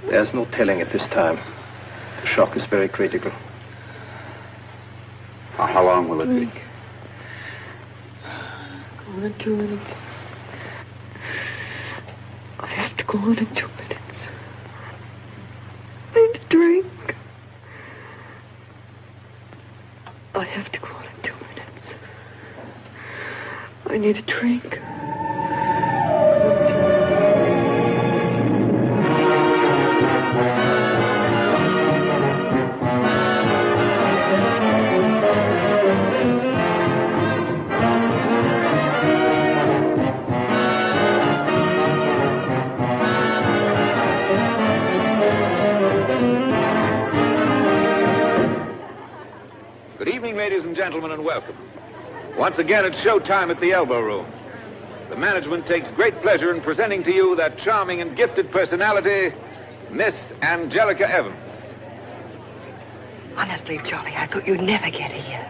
There's no telling at this time. The shock is very critical. How long will it be? Go on in 2 minutes. I have to go on in 2 minutes. I need a drink. I have to go on in 2 minutes. I need a drink. Ladies and gentlemen, and welcome. Once again, it's showtime at the Elbow Room. The management takes great pleasure in presenting to you that charming and gifted personality, Miss Angelica Evans. Honestly, Charlie, I thought you'd never get here.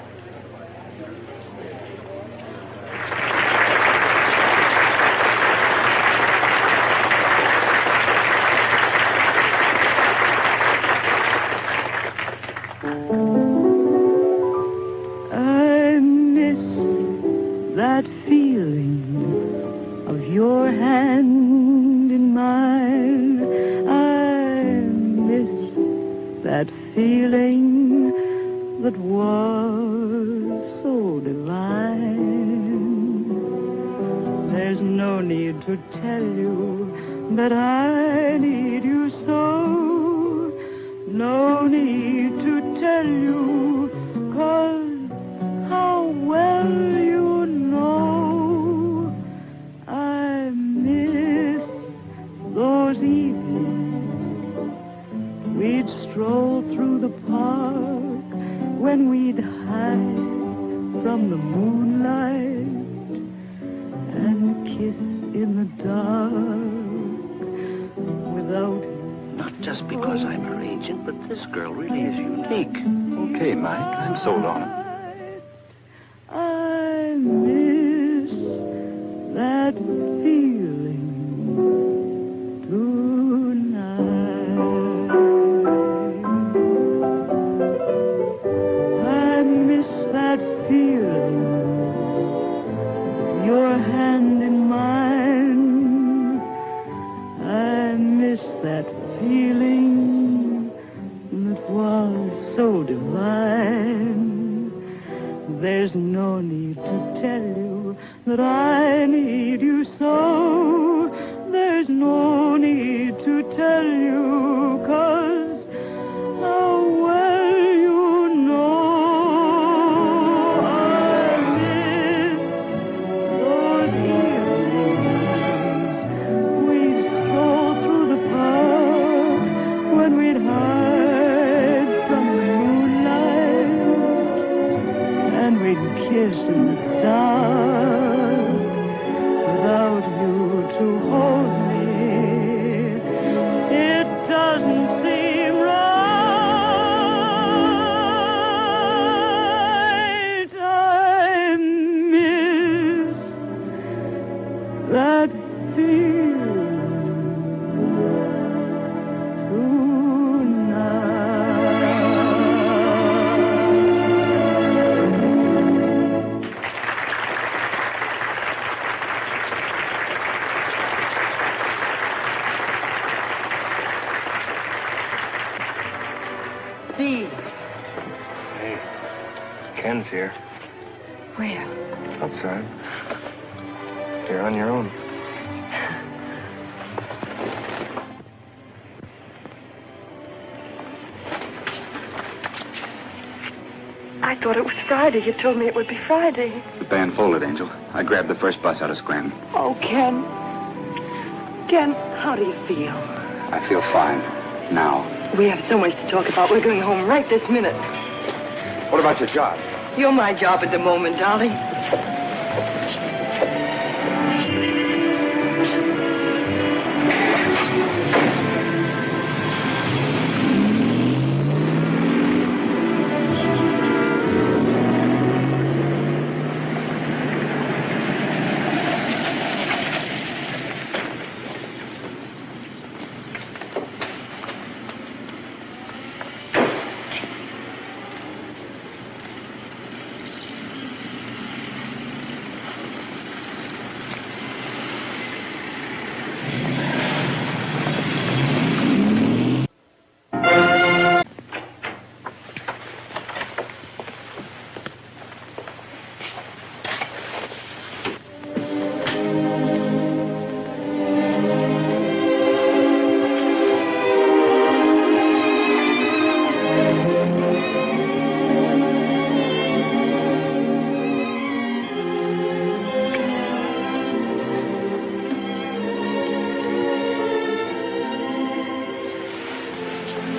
That feeling of your hand in mine, I miss that feeling that was so divine. There's no need to tell you that I need you so. No need to tell you, 'cause how well you know I miss those evenings we'd stroll through the park when we'd hide from the moonlight and kiss in the dark without. Not just because I'm her agent, but this girl really is unique. Okay, Mike, I'm sold on it. I miss that feeling tonight. I miss that feeling, your hand in mine. I miss that feeling that was so divine. There's no need to tell you that I need you so. There's no need to tell you, 'cause how well you know I miss those evenings we'd stroll through the park when we'd hide from the moonlight and we'd kiss in the dark without you to hold me. It doesn't seem right. I miss that feeling Hey, Ken's here. Where? Outside. You're on your own. I thought it was Friday. You told me it would be Friday. The band folded, Angel. I grabbed the first bus out of Scranton. Oh, Ken. Ken, how do you feel? I feel fine. Now. We have so much to talk about. We're going home right this minute. What about your job? You're my job at the moment, darling.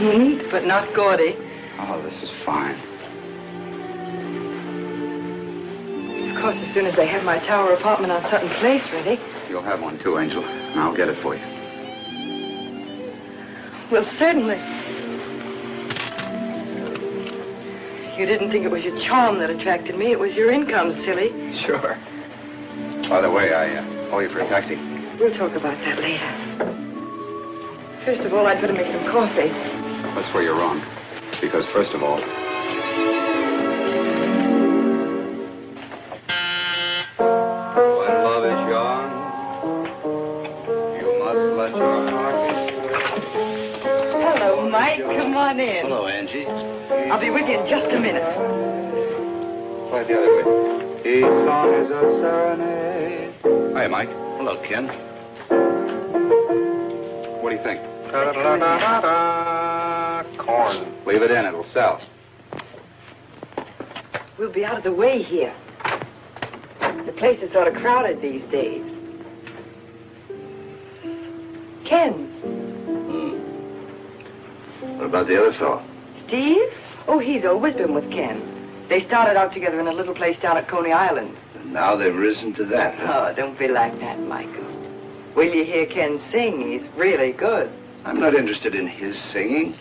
Neat, but not gaudy. Oh, this is fine. Of course, as soon as they have my tower apartment on Sutton Place ready. You'll have one too, Angel, and I'll get it for you. Well, certainly. You didn't think it was your charm that attracted me. It was your income, silly. Sure. By the way, I owe you for a taxi. We'll talk about that later. First of all, I'd better make some coffee. That's where you're wrong. Because first of all... when love is young, you must let your heart be free. Hello, Mike. Come on in. Hello, Angie. I'll be with you in just a minute. Try the other way. Each song is a serenade. Hi, Mike. Hello, Ken. What do you think? Corn. Leave it in. It'll sell. We'll be out of the way here. The place is sort of crowded these days. Ken. What about the other fellow? Steve? Oh, he's always been with Ken. They started out together in a little place down at Coney Island. And now they've risen to that. Oh, don't be like that, Michael. Will you hear Ken sing? He's really good. I'm not interested in his singing.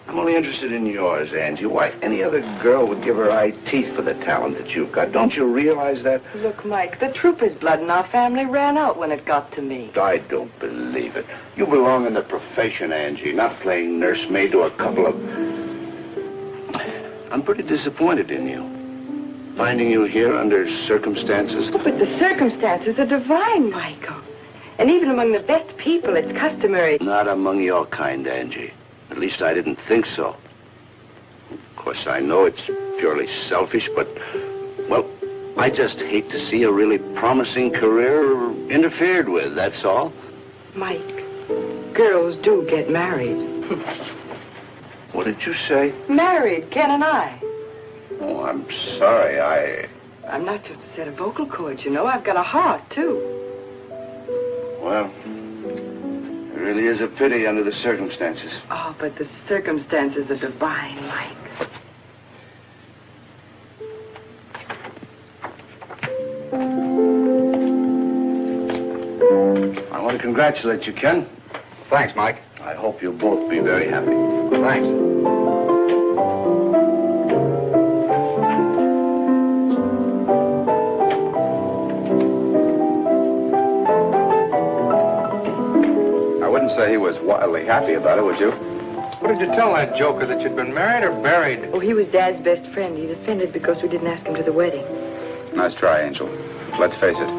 I'm only interested in yours, Angie. Why, any other girl would give her eye teeth for the talent that you've got. Don't you realize that? Look, Mike, the trooper's blood in our family ran out when it got to me. I don't believe it. You belong in the profession, Angie, not playing nursemaid to a couple of... I'm pretty disappointed in you. Finding you here under circumstances... Oh, but the circumstances are divine, Michael. And even among the best people, it's customary... Not among your kind, Angie. At least I didn't think so. Of course, I know it's purely selfish, but... Well, I just hate to see a really promising career interfered with, that's all. Mike, girls do get married. What did you say? Married, Ken and I. Oh, I'm sorry, I'm not just a set of vocal cords, you know. I've got a heart, too. Well, it really is a pity under the circumstances. Oh, but the circumstances are divine, Mike. I want to congratulate you, Ken. Thanks, Mike. I hope you'll both be very happy. Thanks. I wouldn't say he was wildly happy about it, would you? What did you tell that joker, that you'd been married or buried? Oh, he was Dad's best friend. He's offended because we didn't ask him to the wedding. Nice try, Angel. Let's face it.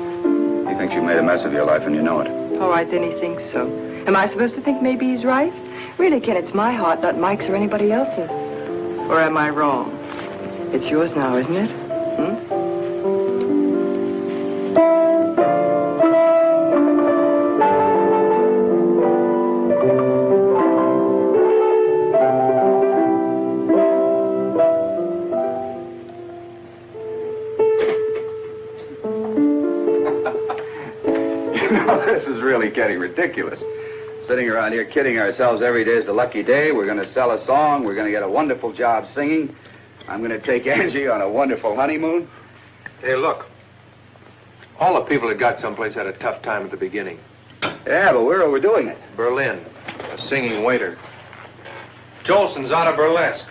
He thinks you made a mess of your life and you know it. All right, then he thinks so. Am I supposed to think maybe he's right? Really, Ken, it's my heart, not Mike's or anybody else's. Or am I wrong? It's yours now, isn't it? This is really getting ridiculous. Sitting around here kidding ourselves every day is the lucky day. We're going to sell a song. We're going to get a wonderful job singing. I'm going to take Angie on a wonderful honeymoon. Hey, look. All the people that got someplace had a tough time at the beginning. Yeah, but we're overdoing it. Berlin, a singing waiter. Jolson's out of burlesque.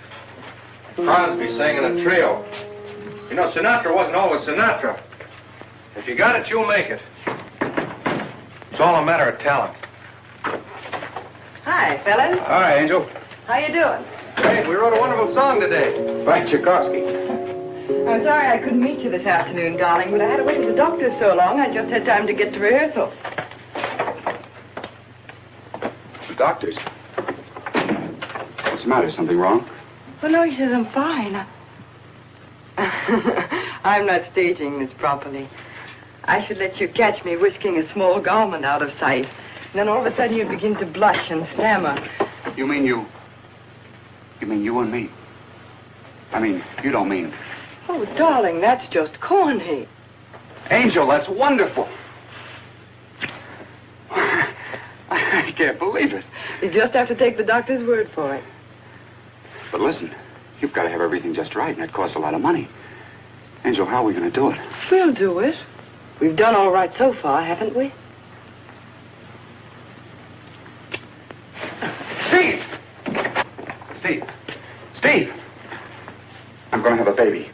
Crosby sang in a trio. You know, Sinatra wasn't always Sinatra. If you got it, you'll make it. It's all a matter of talent. Hi, fellas. Hi, Angel. How you doing? Hey, we wrote a wonderful song today. Frank Tchaikovsky. I'm sorry I couldn't meet you this afternoon, darling, but I had to wait at the doctor's so long, I just had time to get to rehearsal. The doctor's? What's the matter? Something wrong? Well, no, he says I'm fine. I'm not staging this properly. I should let you catch me whisking a small garment out of sight. And then all of a sudden you'd begin to blush and stammer. You mean you and me? I mean, you don't mean... Oh, darling, that's just corny. Angel, that's wonderful. I can't believe it. You just have to take the doctor's word for it. But listen, you've got to have everything just right, and it costs a lot of money. Angel, how are we going to do it? We'll do it. We've done all right so far, haven't we? Steve! Steve! Steve! I'm going to have a baby.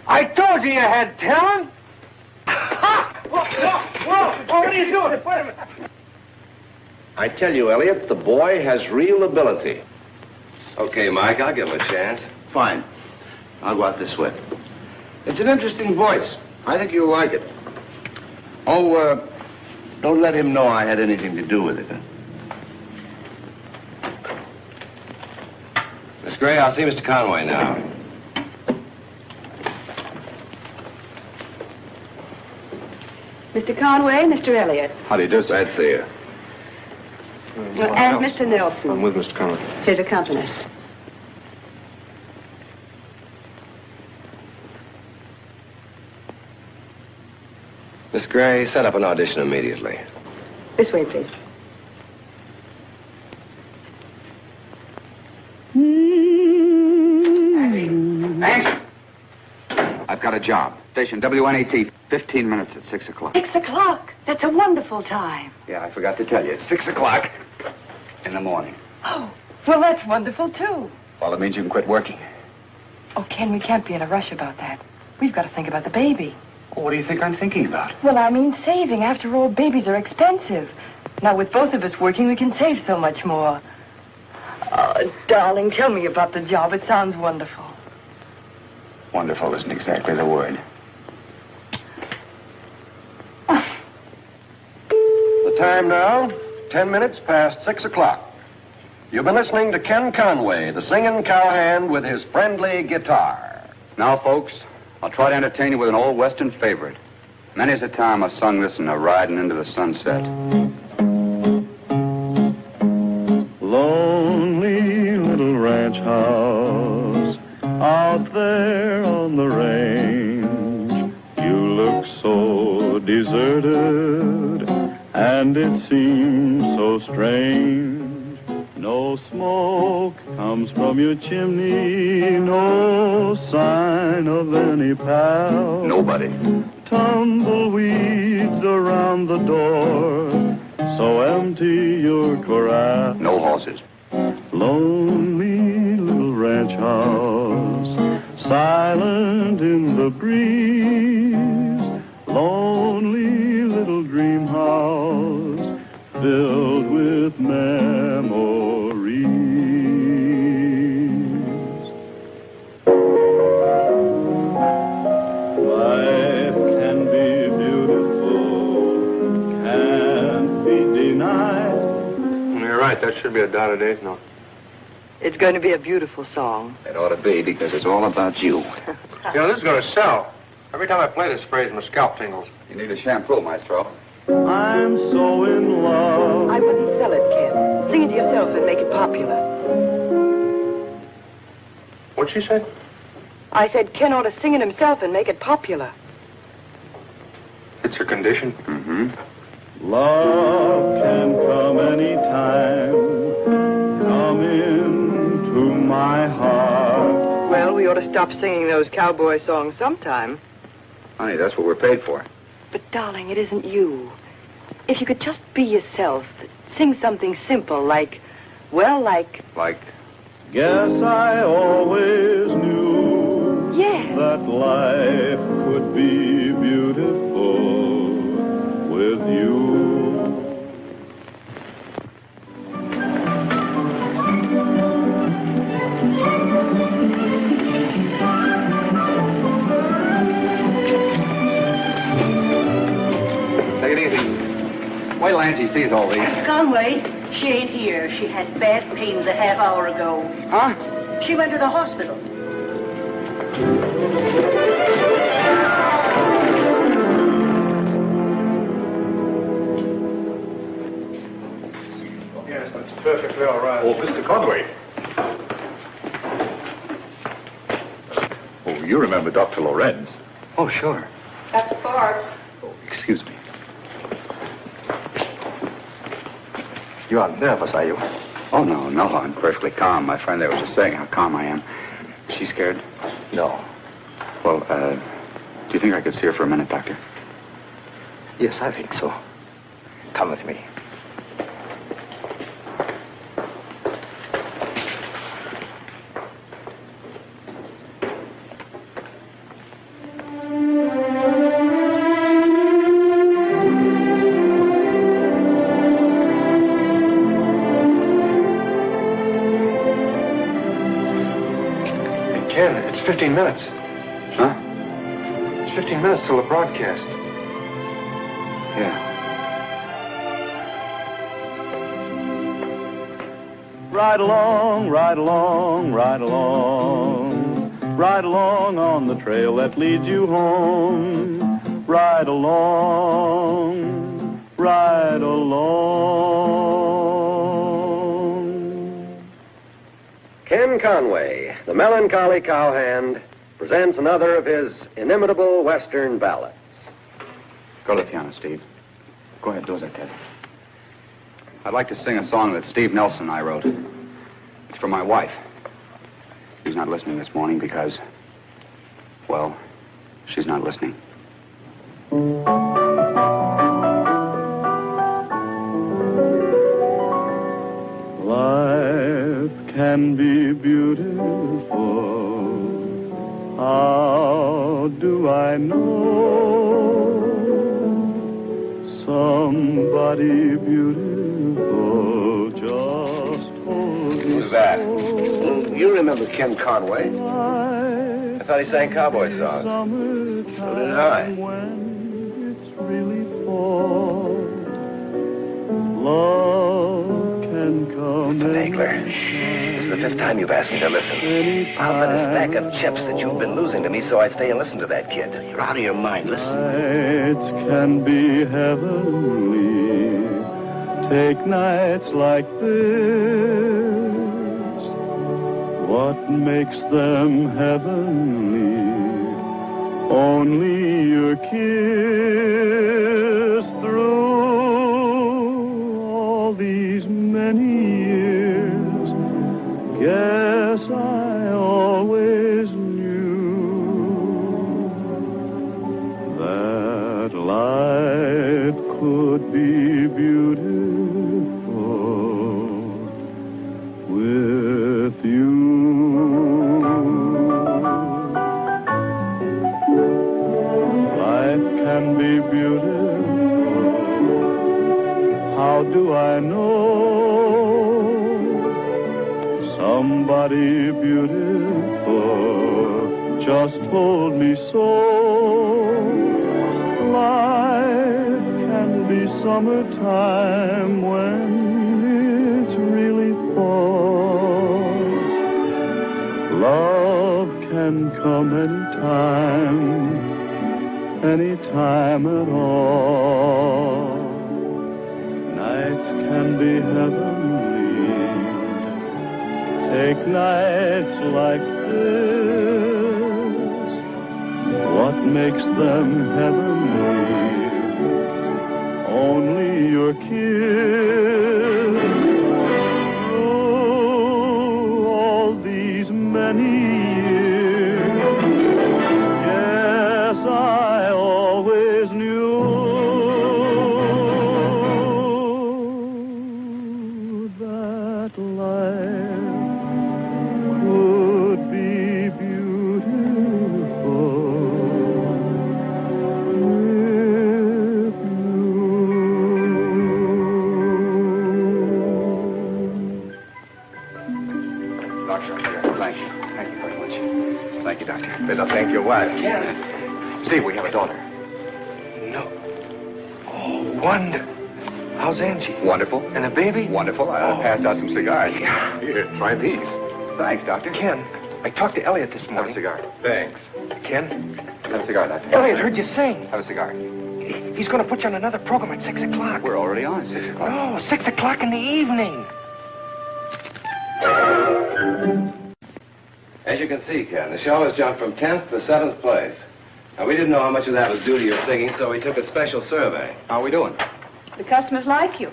I told you you had talent. Ha! Whoa, what are you doing? Wait a minute. I tell you, Elliot, the boy has real ability. Okay, Mike, I'll give him a chance. Fine. I'll go out this way. It's an interesting voice. I think you'll like it. Oh, don't let him know I had anything to do with it, huh? Miss Gray, I'll see Mr. Conway now. Mr. Conway, Mr. Elliott. How do you do, sir? Glad to see you. And Mr. Nelson. I'm with Mr. Conway. His accompanist. Miss Gray, set up an audition immediately. This way, please. Angel! I've got a job. Station WNAT, 15 minutes at 6 o'clock. 6 o'clock. That's a wonderful time. Yeah, I forgot to tell you. It's 6 o'clock in the morning. Oh, well, that's wonderful, too. Well, it means you can quit working. Oh, Ken, we can't be in a rush about that. We've got to think about the baby. Well, what do you think I'm thinking about? Well, I mean saving. After all, babies are expensive. Now, with both of us working, we can save so much more. Oh, darling, tell me about the job. It sounds wonderful. Wonderful isn't exactly the word. The time now, 10 minutes past 6 o'clock. You've been listening to Ken Conway, the singing cowhand with his friendly guitar. Now, folks, I'll try to entertain you with an old Western favorite. Many's the time I sung this in a riding into the sunset. Lonely little ranch house out there on the range. You look so deserted, and it seems so strange. No smoke comes from your chimney, no sign of any pal. Nobody. Tumbleweeds around the door, so empty your corral. No horses. Lonely little ranch house, silent in the breeze. Lonely little dream house, filled with memories. Life can be beautiful, can't be denied. You're right. That should be a dotted eighth note. It's going to be a beautiful song. It ought to be, because it's all about you. You know, this is going to sell. Every time I play this phrase, my scalp tingles. You need a shampoo, Maestro. I'm so in love. I wouldn't sell it, Ken. Sing it yourself and make it popular. What'd she say? I said Ken ought to sing it himself and make it popular. It's her condition. Mm-hmm. Love can come anytime. Come into my heart. Well, we ought to stop singing those cowboy songs sometime. Honey, that's what we're paid for. But, darling, it isn't you. If you could just be yourself, sing something simple like, well, like... Like? Guess I always knew that life could be beautiful with you. Take it easy. Wait till Angie sees all these. Mr. Conway, she ain't here. She had bad pains a half hour ago. Huh? She went to the hospital. Yes, that's perfectly all right. Oh, Mr. Conway. Oh, you remember Dr. Lorenz. Oh, sure. That's Bart. Oh, excuse me. You aren't nervous, are you? Oh, no, I'm perfectly calm. My friend there was just saying how calm I am. Is she scared? No. Well, do you think I could see her for a minute, Doctor? Yes, I think so. Come with me. Ken, it's 15 minutes. Huh? It's 15 minutes till the broadcast. Yeah. Ride along, ride along, ride along. Ride along on the trail that leads you home. Ride along, ride along. Ken Conway, the melancholy cowhand, presents another of his inimitable Western ballads. Go to the piano, Steve. Go ahead, do as I tell you. I'd like to sing a song that Steve Nelson and I wrote. It's for my wife. She's not listening this morning because, well, she's not listening. Life can be beautiful. How do I know? Somebody beautiful just holds me. Who's that? so. You remember Ken Conway? I thought he sang cowboy songs. So did I. When it's really fall, love can come. Mr. Dangler, this is the fifth time you've asked me to listen. I'll bet a stack of chips that you've been losing to me, so I stay and listen to that kid. You're out of your mind. Listen. Nights can be heavenly. Take nights like this. What makes them heavenly? Only your kiss through all these many years. Guess I always knew that life could be beautiful with you. Life can be beautiful. How do I know? Somebody beautiful just told me so. Life can be summertime when it's really fall. Love can come anytime at all. Nights can be heavenly. Take nights like this. What makes them heavenly? Only your kiss. Through all these many years, yes, I always knew that life could be beautiful with you. Doctor, thank you. Thank you very much. Thank you, Doctor. Better thank your wife. Steve, we have a daughter. No. Oh, wonderful. How's Angie? Wonderful. And the baby? Wonderful. I'll pass out some cigars. Here, try these. Thanks, Doctor. Ken, I talked to Elliot this Have a morning. cigar. Thanks. Ken, Have a cigar, Doctor. Elliot heard you sing. Have a cigar. He's going to put you on another program at 6 o'clock. We're already on at 6 o'clock. Oh, 6 o'clock in the evening. As you can see, Ken, the show has jumped from 10th to 7th place. Now, we didn't know how much of that was due to your singing, so we took a special survey. How are we doing? The customers like you.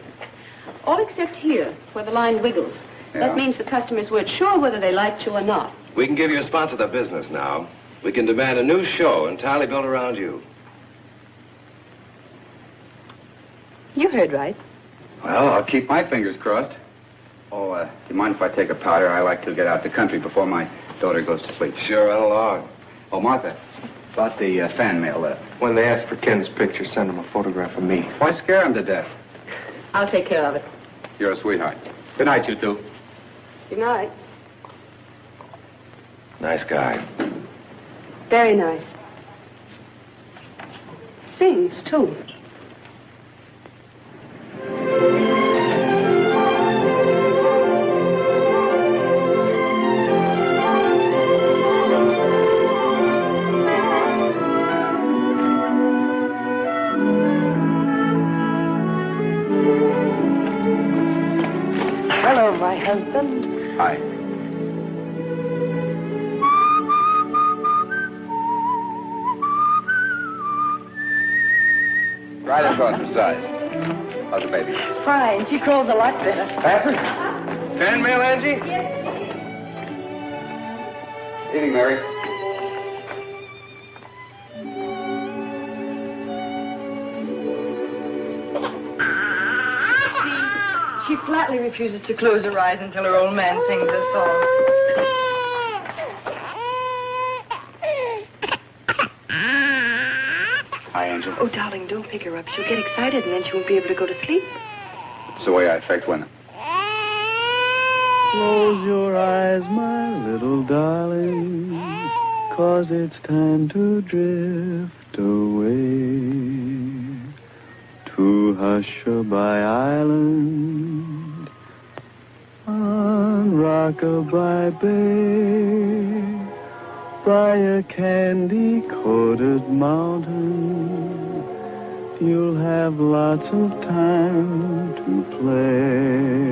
All except here, where the line wiggles. Yeah. That means the customers weren't sure whether they liked you or not. We can give you a spot to the business now. We can demand a new show entirely built around you. You heard right. Well, I'll keep my fingers crossed. Oh, do you mind if I take a powder? I like to get out the country before my daughter goes to sleep. Sure, run along. Oh, Martha, about the fan mail there. When they ask for Ken's picture, send them a photograph of me. Why scare him to death? I'll take care of it. You're a sweetheart. Good night, you two. Good night. Nice guy. Very nice. Sings, too. Hello, my husband. Hi. Right across the size. How's the baby? Fine. She crawls a lot better. Patrick? Fan mail, Angie? Evening, Mary. She flatly refuses to close her eyes until her old man sings a song. Hi, Angel. Oh, darling, don't pick her up. She'll get excited and then she won't be able to go to sleep. It's the way I affect women. Close your eyes, my little darling, 'cause it's time to drift away to Hushabye Island on Rockabye Bay, by a candy-coated mountain. You'll have lots of time to play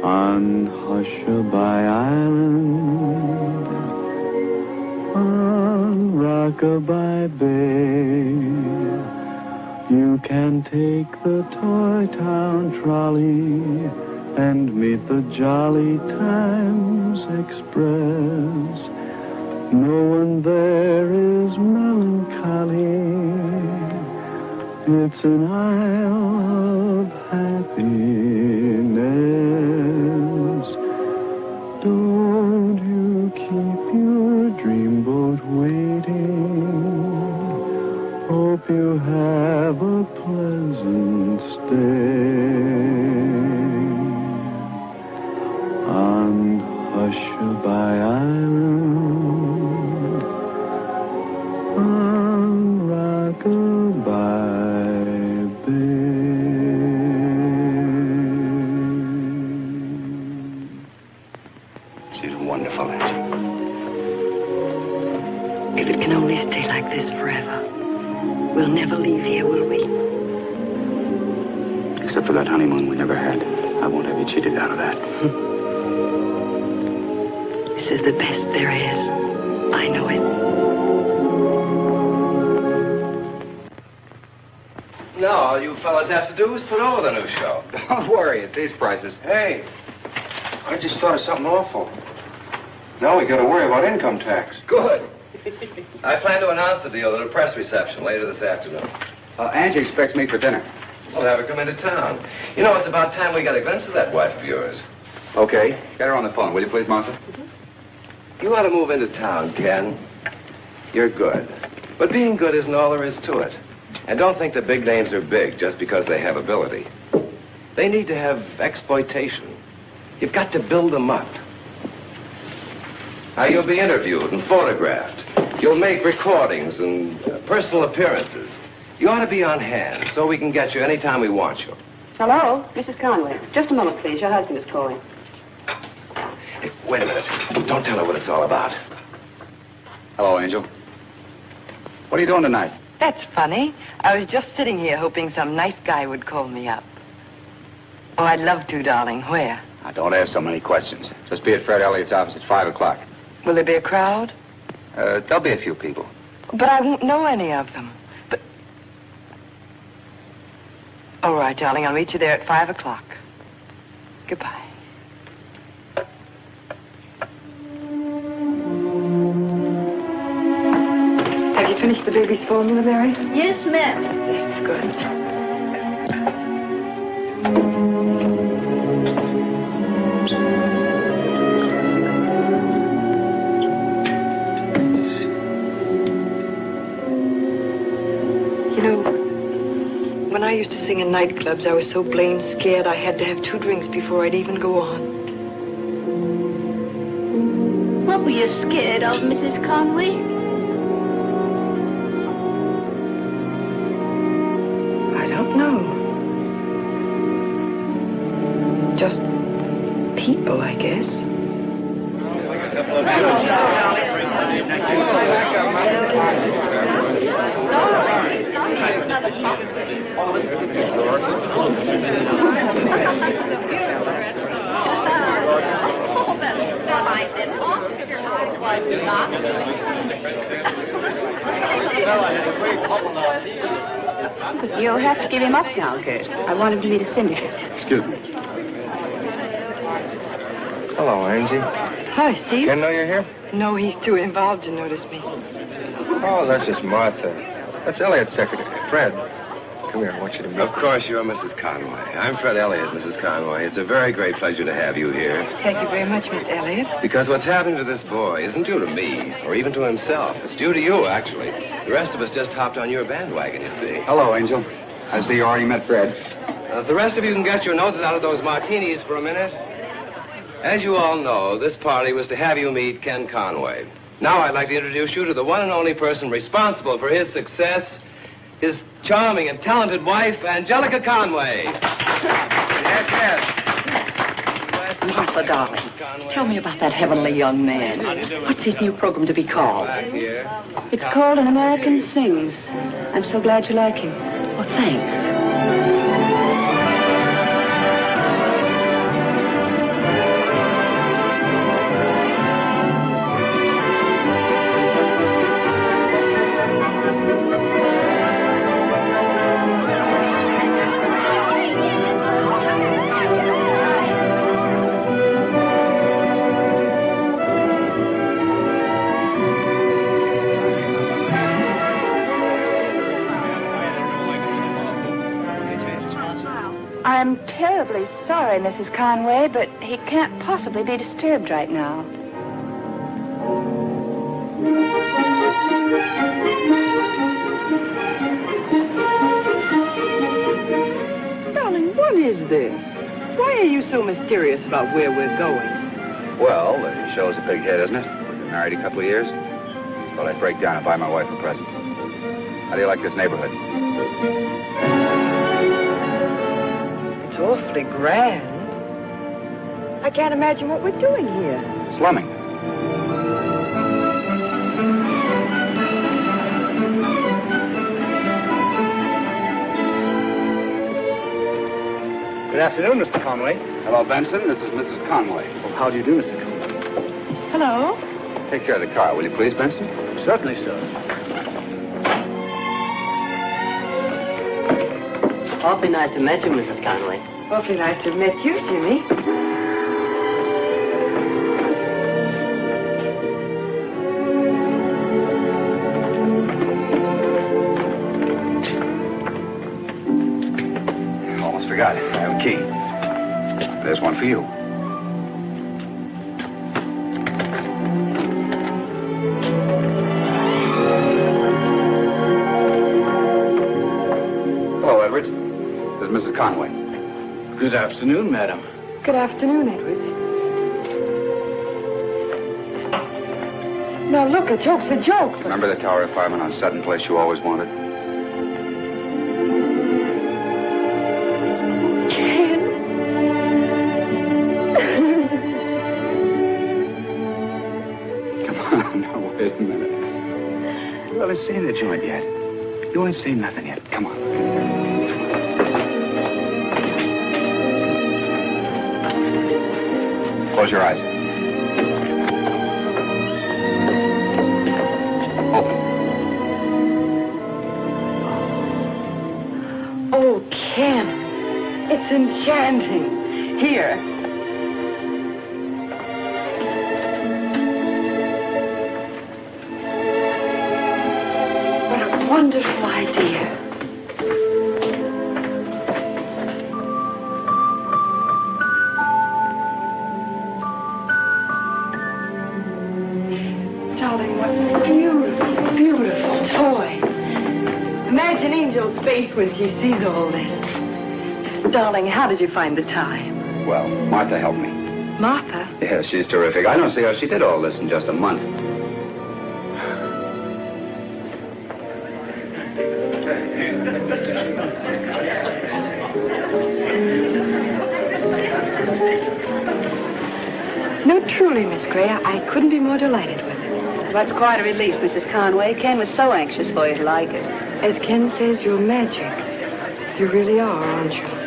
on Hushabye Island, on Rockabye Bay. You can take the Toy Town trolley and meet the Jolly Times Express. No one there is melancholy. It's an isle of happiness. Don't you keep your dreamboat waiting. Hope you have a pleasant stay on Hushabye Island, on Rockabye Bay. She's wonderful, Angel. If it can only stay like this forever, we'll never leave here, will we? Except for that honeymoon we never had. I won't have you cheated out of that. This is the best there is. I know it. No, all you fellas have to do is put over the new show. Don't worry, at these prices. Hey, I just thought of something awful. Now we got to worry about income tax. Good. I plan to announce the deal at a press reception later this afternoon. Angie expects me for dinner. We'll have her come into town. You know, it's about time we got a glimpse of that wife of yours. Okay. Get her on the phone, will you please, Martha? You ought to move into town, Ken. You're good. But being good isn't all there is to it. And don't think the big names are big just because they have ability. They need to have exploitation. You've got to build them up. Now, you'll be interviewed and photographed. You'll make recordings and personal appearances. You ought to be on hand so we can get you anytime we want you. Hello, Mrs. Conway. Just a moment, please. Your husband is calling. Hey, wait a minute. Don't tell her what it's all about. Hello, Angel. What are you doing tonight? That's funny. I was just sitting here hoping some nice guy would call me up. Oh, I'd love to, darling. Where? Now, don't ask so many questions. Just be at Fred Elliott's office at 5 o'clock. Will there be a crowd? There'll be a few people. But I won't know any of them. But... All right. right, darling. I'll meet you there at 5 o'clock. Goodbye. Have you finished the baby's formula, Mary? Yes, ma'am. That's good. You know, when I used to sing in nightclubs, I was so blamed scared I had to have 2 drinks before I'd even go on. What were you scared of, Mrs. Conway? I don't know. Just people, I guess. You'll have to give him up now, Gert. I want him to meet a syndicate. Excuse me. Hello, Angie. Hi, Steve. Ken know you're here? No, he's too involved to notice me. Oh, that's just Martha. That's Elliot's secretary, Fred. Come here, I want you to meet. Of course, you're Mrs. Conway. I'm Fred Elliott, Mrs. Conway. It's a very great pleasure to have you here. Thank you very much, Miss Elliott. Because what's happening to this boy isn't due to me, or even to himself. It's due to you, actually. The rest of us just hopped on your bandwagon, you see. Hello, Angel. I see you already met Fred. If the rest of you can get your noses out of those martinis for a minute. As you all know, this party was to have you meet Ken Conway. Now I'd like to introduce you to the one and only person responsible for his success, his charming and talented wife, Angelica Conway. Yes, yes. Martha, darling, tell me about that heavenly young man. What's his new program to be called? Back here. It's called An American Sings. I'm so glad you like him. Well, thanks. I'm terribly sorry, Mrs. Conway, but he can't possibly be disturbed right now. Darling, what is this? Why are you so mysterious about where we're going? Well, it shows a big head, isn't it? We've been married a couple of years. Thought I'd break down and buy my wife a present. How do you like this neighborhood? It's awfully grand. I can't imagine what we're doing here. Slumming. Good afternoon, Mr. Conway. Hello, Benson. This is Mrs. Conway. Well, how do you do, Mr. Conway? Hello. Take care of the car, will you please, Benson? Certainly, sir. Awfully nice to meet you, Mrs. Conway. Awfully nice to have met you, Jimmy. Almost forgot. I have a key. There's one for you. Hello, Edwards. This is Mrs. Conway. Good afternoon, madam. Good afternoon, Edwards. Now, look, a joke's a joke. But... Remember the tower apartment on Sutton Place you always wanted? Ken. Come on, now, wait a minute. Well, let's see the joint yet. You ain't seen nothing yet. Come on. Close your eyes. Open. Oh, Ken. It's enchanting. Here. What a wonderful idea. Darling, what a beautiful, beautiful toy. Imagine Angel's face when she sees all this. Darling, how did you find the time? Well, Martha helped me. Martha? Yeah, she's terrific. I don't see how she did all this in just a month. No, truly, Miss Gray, I couldn't be more delighted with it. That's quite a relief, Mrs. Conway. Ken was so anxious for you to like it. As Ken says, you're magic. You really are, aren't you?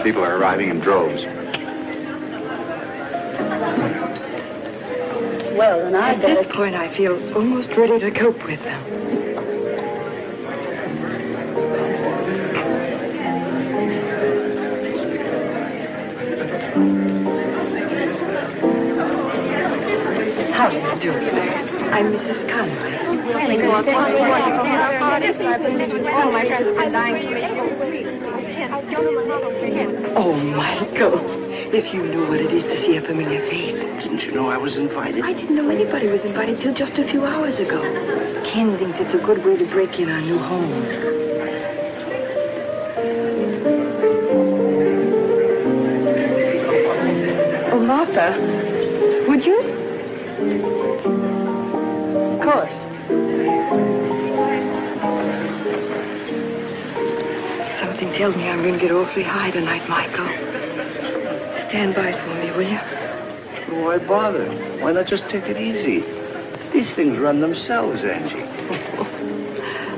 People are arriving in droves. Well, then At this point, I feel almost ready to cope with them. How do you do? I'm Mrs. Conway. All my friends have been dying to meet Oh, Michael, if you knew what it is to see a familiar face. Didn't you know I was invited? I didn't know anybody was invited till just a few hours ago. Ken thinks it's a good way to break in our new home. Oh, Martha, would you? Of course. Something tells me I'm going to get awfully high tonight, Michael. Stand by for me, will you? Why bother? Why not just take it easy? These things run themselves, Angie.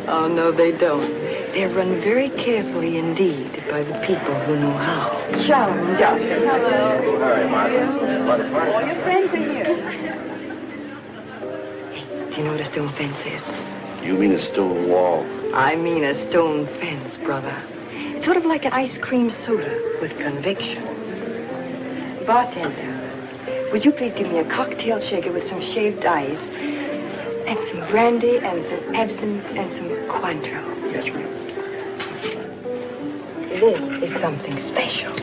Oh, no, they don't. They're run very carefully indeed by the people who know how. Charming, darling. Hello. Hi, Martha. All your friends are here. Do you know what a stone fence is? You mean a stone wall? I mean a stone fence, brother. It's sort of like an ice cream soda with conviction. Bartender, would you please give me a cocktail shaker with some shaved ice and some brandy and some absinthe and some Cointreau? Yes, ma'am. This is something special.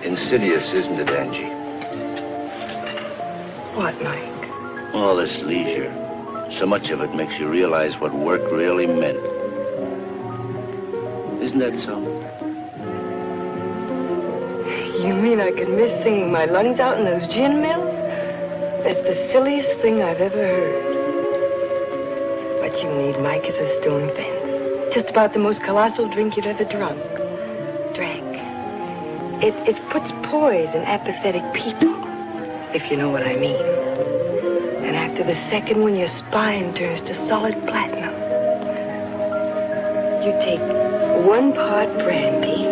Insidious, isn't it, Angie? What, Mike? All this leisure. So much of it makes you realize what work really meant. Isn't that so? You mean I could miss singing my lungs out in those gin mills? That's the silliest thing I've ever heard. What you need, Mike, is a stone fence. Just about the most colossal drink you've ever drank. It puts poise in apathetic people, if you know what I mean. And after the second one, your spine turns to solid platinum. You take 1 part brandy,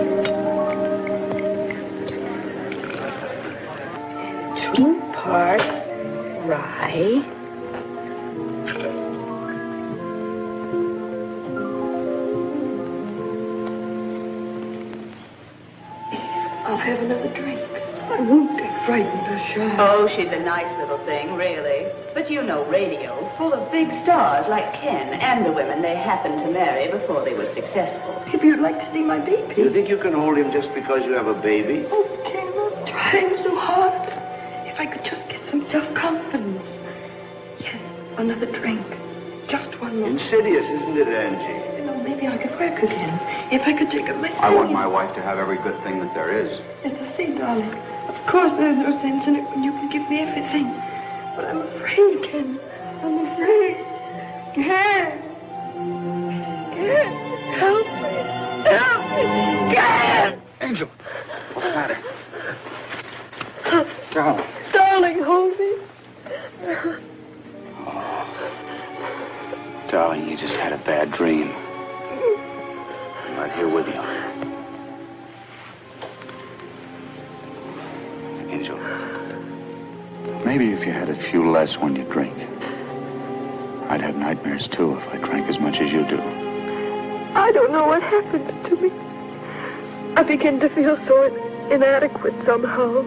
2 parts rye, I'll have another drink. I won't get frightened or shy. Oh, she's a nice little thing, really. But you know radio, full of big stars like Ken and the women they happened to marry before they were successful. If you'd like to see my baby. You think you can hold him just because you have a baby? Oh, Ken, I'm trying so hard. If I could just get some self-confidence. Yes, another drink. Just one more. Insidious, isn't it, Angie? You know, maybe I could work again. If I could take up my I want singing. my wife to have every good thing that there is. Yes, I see, darling. Of course there's no sense in it when you can give me everything. But I'm afraid, Ken. I'm afraid. Ken! Ken! Help me! Help me! Ken! Angel, what's the matter? Darling. Darling, hold me. Darling, you just had a bad dream. I'm right here with you. Angel, maybe if you had a few less when you drink, I'd have nightmares too if I drank as much as you do. I don't know what happened to me. I I begin to feel so inadequate somehow.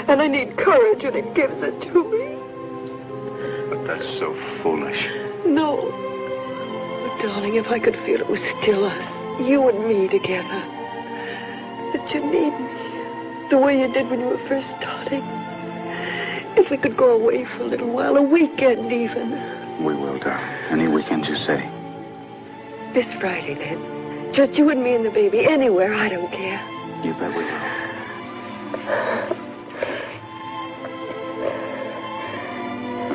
And I need courage, and it gives it to me. But that's so foolish. No. Oh, darling, if I could feel it was still us, you and me together. That you need me, the way you did when you were first starting. If we could go away for a little while, a weekend even. We will, darling. Any weekend you say. This Friday, then. Just you and me and the baby. Anywhere, I don't care. You bet we will.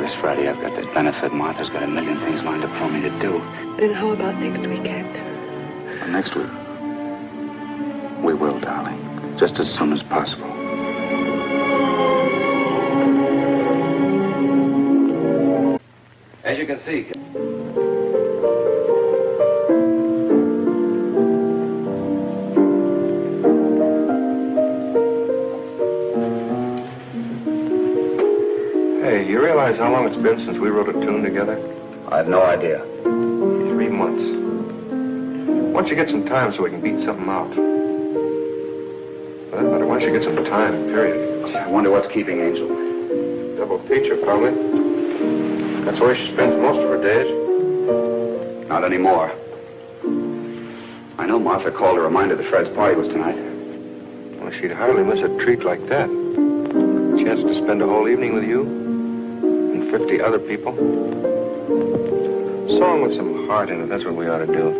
This Friday, I've got that benefit. Martha's got a million things lined up for me to do. Then how about next weekend? Well, next week. We will, darling. Just as soon as possible. As you can see... Hey, you realize how long it's been since we wrote a tune together? I have no idea. 3 months. Why don't you get some time so we can beat something out? For that matter, why don't you get some time, period? I wonder what's keeping Angel. Double feature, probably. That's where she spends most of her days. Not anymore. I know Martha called to remind her that Fred's party was tonight. Well, she'd hardly miss a treat like that. A chance to spend a whole evening with you and 50 other people. A song with some heart in it, that's what we ought to do.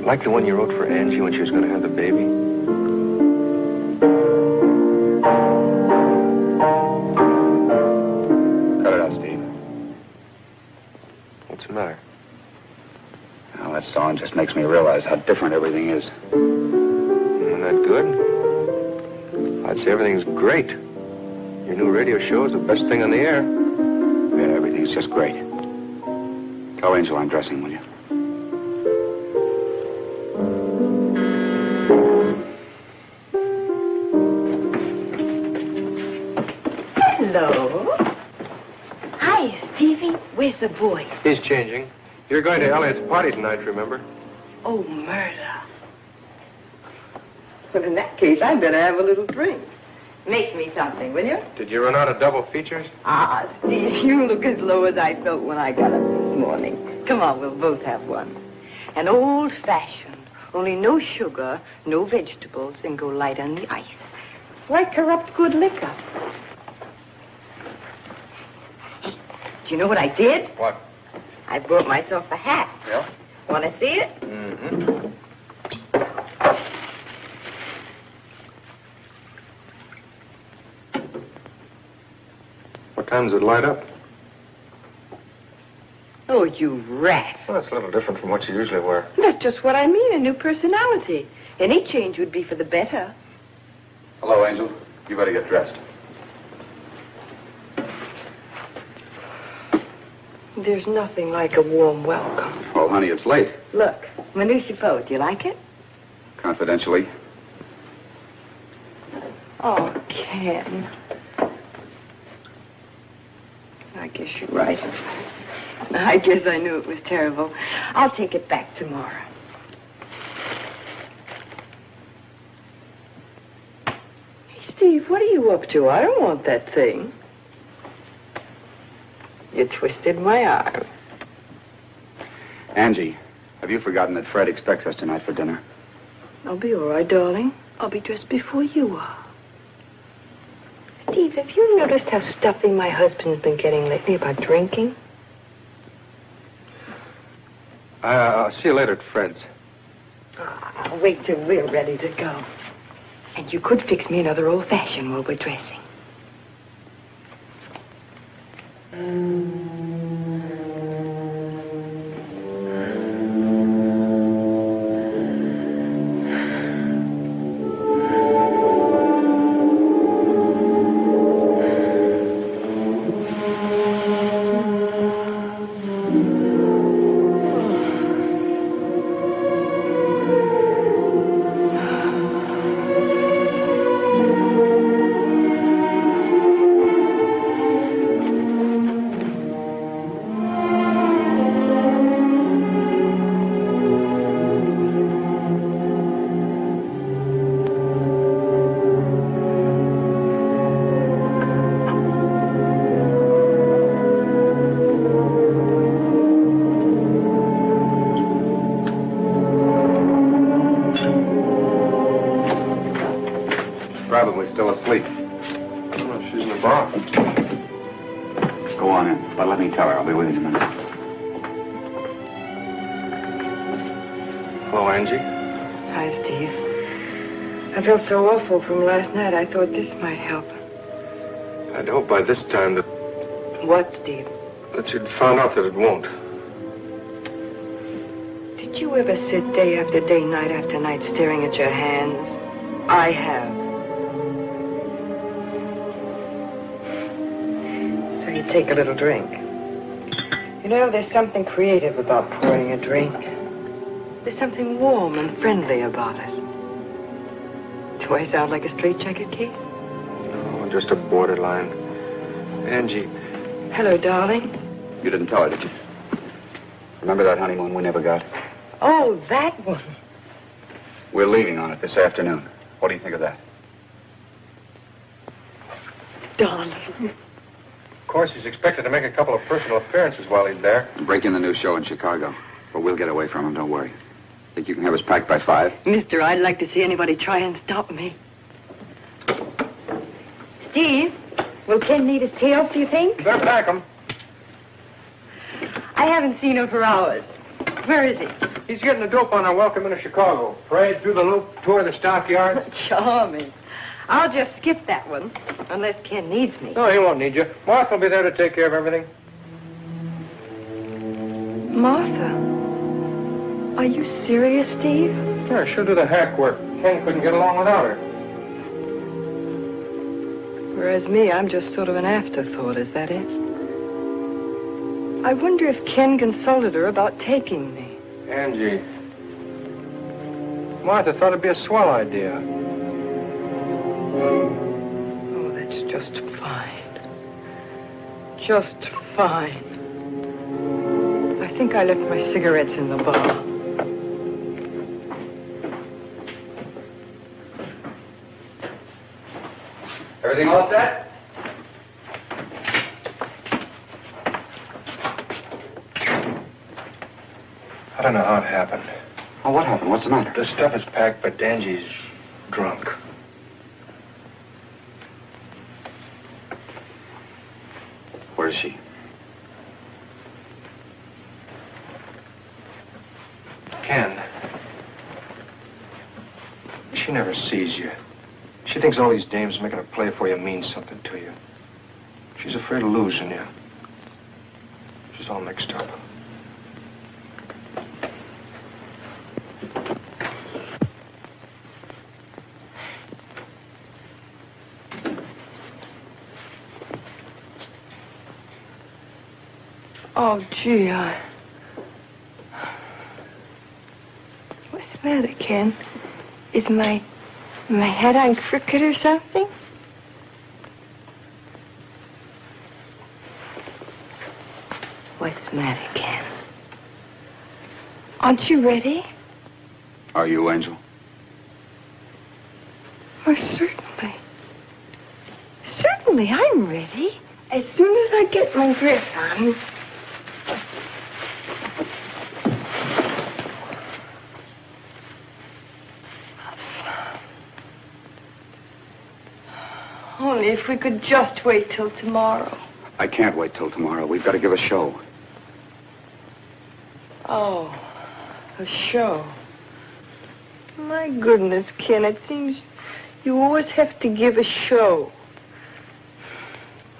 Like the one you wrote for Angie when she was going to have the baby. Cut it out, Steve. What's the matter? Well, that song just makes me realize how different everything is. Isn't that good? I'd say everything's great. Your new radio show is the best thing on the air. Yeah, everything's just great. Tell Angel I'm dressing, will you? Hello. Hi, Stevie. Where's the boy? He's changing. You're going to Elliot's party tonight, remember? Oh, murder. Well, in that case, I better have a little drink. Make me something, will you? Did you run out of double features? Ah, Steve, you look as low as I felt when I got up this morning. Come on, we'll both have one. An old-fashioned, only no sugar, no vegetables, and go light on the ice. Why corrupt good liquor? Hey, do you know what I did? What? I bought myself a hat. Yeah? Want to see it? Mm-hmm. What time does it light up? Oh, you rat. Well, that's a little different from what you usually wear. That's just what I mean, a new personality. Any change would be for the better. Hello, Angel. You better get dressed. There's nothing like a warm welcome. Oh, honey, it's late. Look, Minutia Poe, do you like it? Confidentially. Oh, Ken. I guess you're right. I guess I knew it was terrible. I'll take it back tomorrow. Hey, Steve, what are you up to? I don't want that thing. You twisted my arm. Angie, have you forgotten that Fred expects us tonight for dinner? I'll be all right, darling. I'll be dressed before you are. Steve, have you noticed how stuffy my husband's been getting lately about drinking? I'll see you later at Fred's. I'll wait till we're ready to go. And you could fix me another old-fashioned while we're dressing. the bar. Go on in, but let me tell her. I'll be with you in a minute. Hello, Angie. Hi, Steve. I felt so awful from last night, I thought this might help. I'd hope by this time that What, Steve? you'd found out that it won't. Did you ever sit day after day, night after night, staring at your hands? I have. So you take a little drink. You know, there's something creative about pouring a drink. There's something warm and friendly about it. Do I sound like a straitjacket case? No, just a borderline. Angie. Hello, darling. You didn't tell her, did you? Remember that honeymoon we never got? Oh, that one. We're leaving on it this afternoon. What do you think of that? Darling. Of course, he's expected to make a couple of personal appearances while he's there. I'm breaking the new show in Chicago. But we'll get away from him, don't worry. Think you can have us packed by 5? Mister, I'd like to see anybody try and stop me. Steve, will Ken need his tails, do you think? Better pack him. I haven't seen him for hours. Where is he? He's getting the dope on our welcome into Chicago. Parade through the loop, tour the stockyards. Charming. I'll just skip that one, unless Ken needs me. No, he won't need you. Martha will be there to take care of everything. Martha? Are you serious, Steve? Sure, she'll do the hack work. Ken couldn't get along without her. Whereas me, I'm just sort of an afterthought, is that it? I wonder if Ken consulted her about taking me. Angie. Martha thought it'd be a swell idea. Oh, that's just fine. Just fine. I think I left my cigarettes in the bar. Everything all set? I don't know how it happened. Oh, what happened? What's the matter? The stuff is packed, but Angie's drunk. Where is she? Ken. She never sees you. She thinks all these dames making a play for you means something to you. She's afraid of losing you. She's all mixed up. Oh, gee, What's the matter, Ken? Is my head on crooked or something? What's the matter, Ken? Aren't you ready? Are you, Angel? Oh, certainly. Certainly, I'm ready. As soon as I get my dress on. Only if we could just wait till tomorrow. I can't wait till tomorrow. We've got to give a show. Oh, a show. My goodness, Ken, it seems you always have to give a show.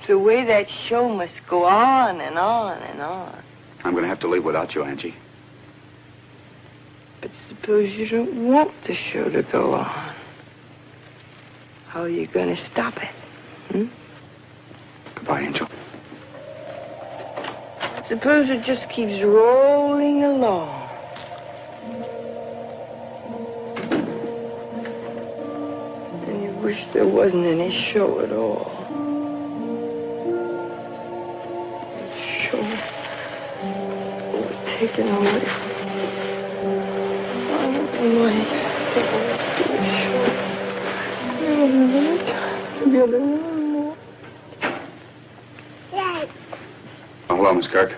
The way that show must go on and on and on. I'm going to have to leave without you, Angie. But suppose you don't want the show to go on. How are you going to stop it? Goodbye, Angel. Suppose it just keeps rolling along. And you wish there wasn't any show at all. Was taken away. I don't know why. Oh, hello, Miss Kirk.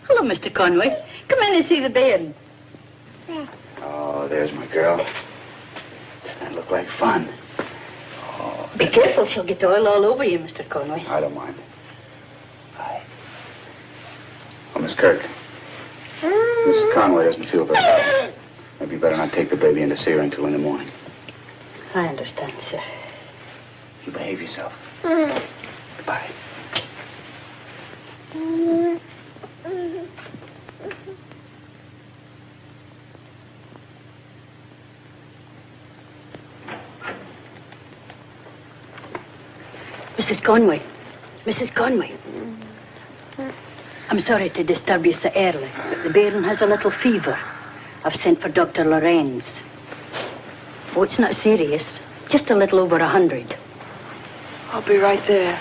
Hello, Mr. Conway. Come in and see the bed. Oh, there's my girl. That looked like fun. Oh, Be careful, she'll get oil all over you, Mr. Conway. I don't mind. Hi. Oh, Miss Kirk. Mrs. Conway doesn't feel very well. Maybe you better not take the baby in to see her until in the morning. I understand, sir. You behave yourself. Goodbye. Mrs. Conway. Mrs. Conway. I'm sorry to disturb you so early, but the bairn has a little fever. I've sent for Dr. Lorenz. Oh, it's not serious. Just a little over 100. I'll be right there.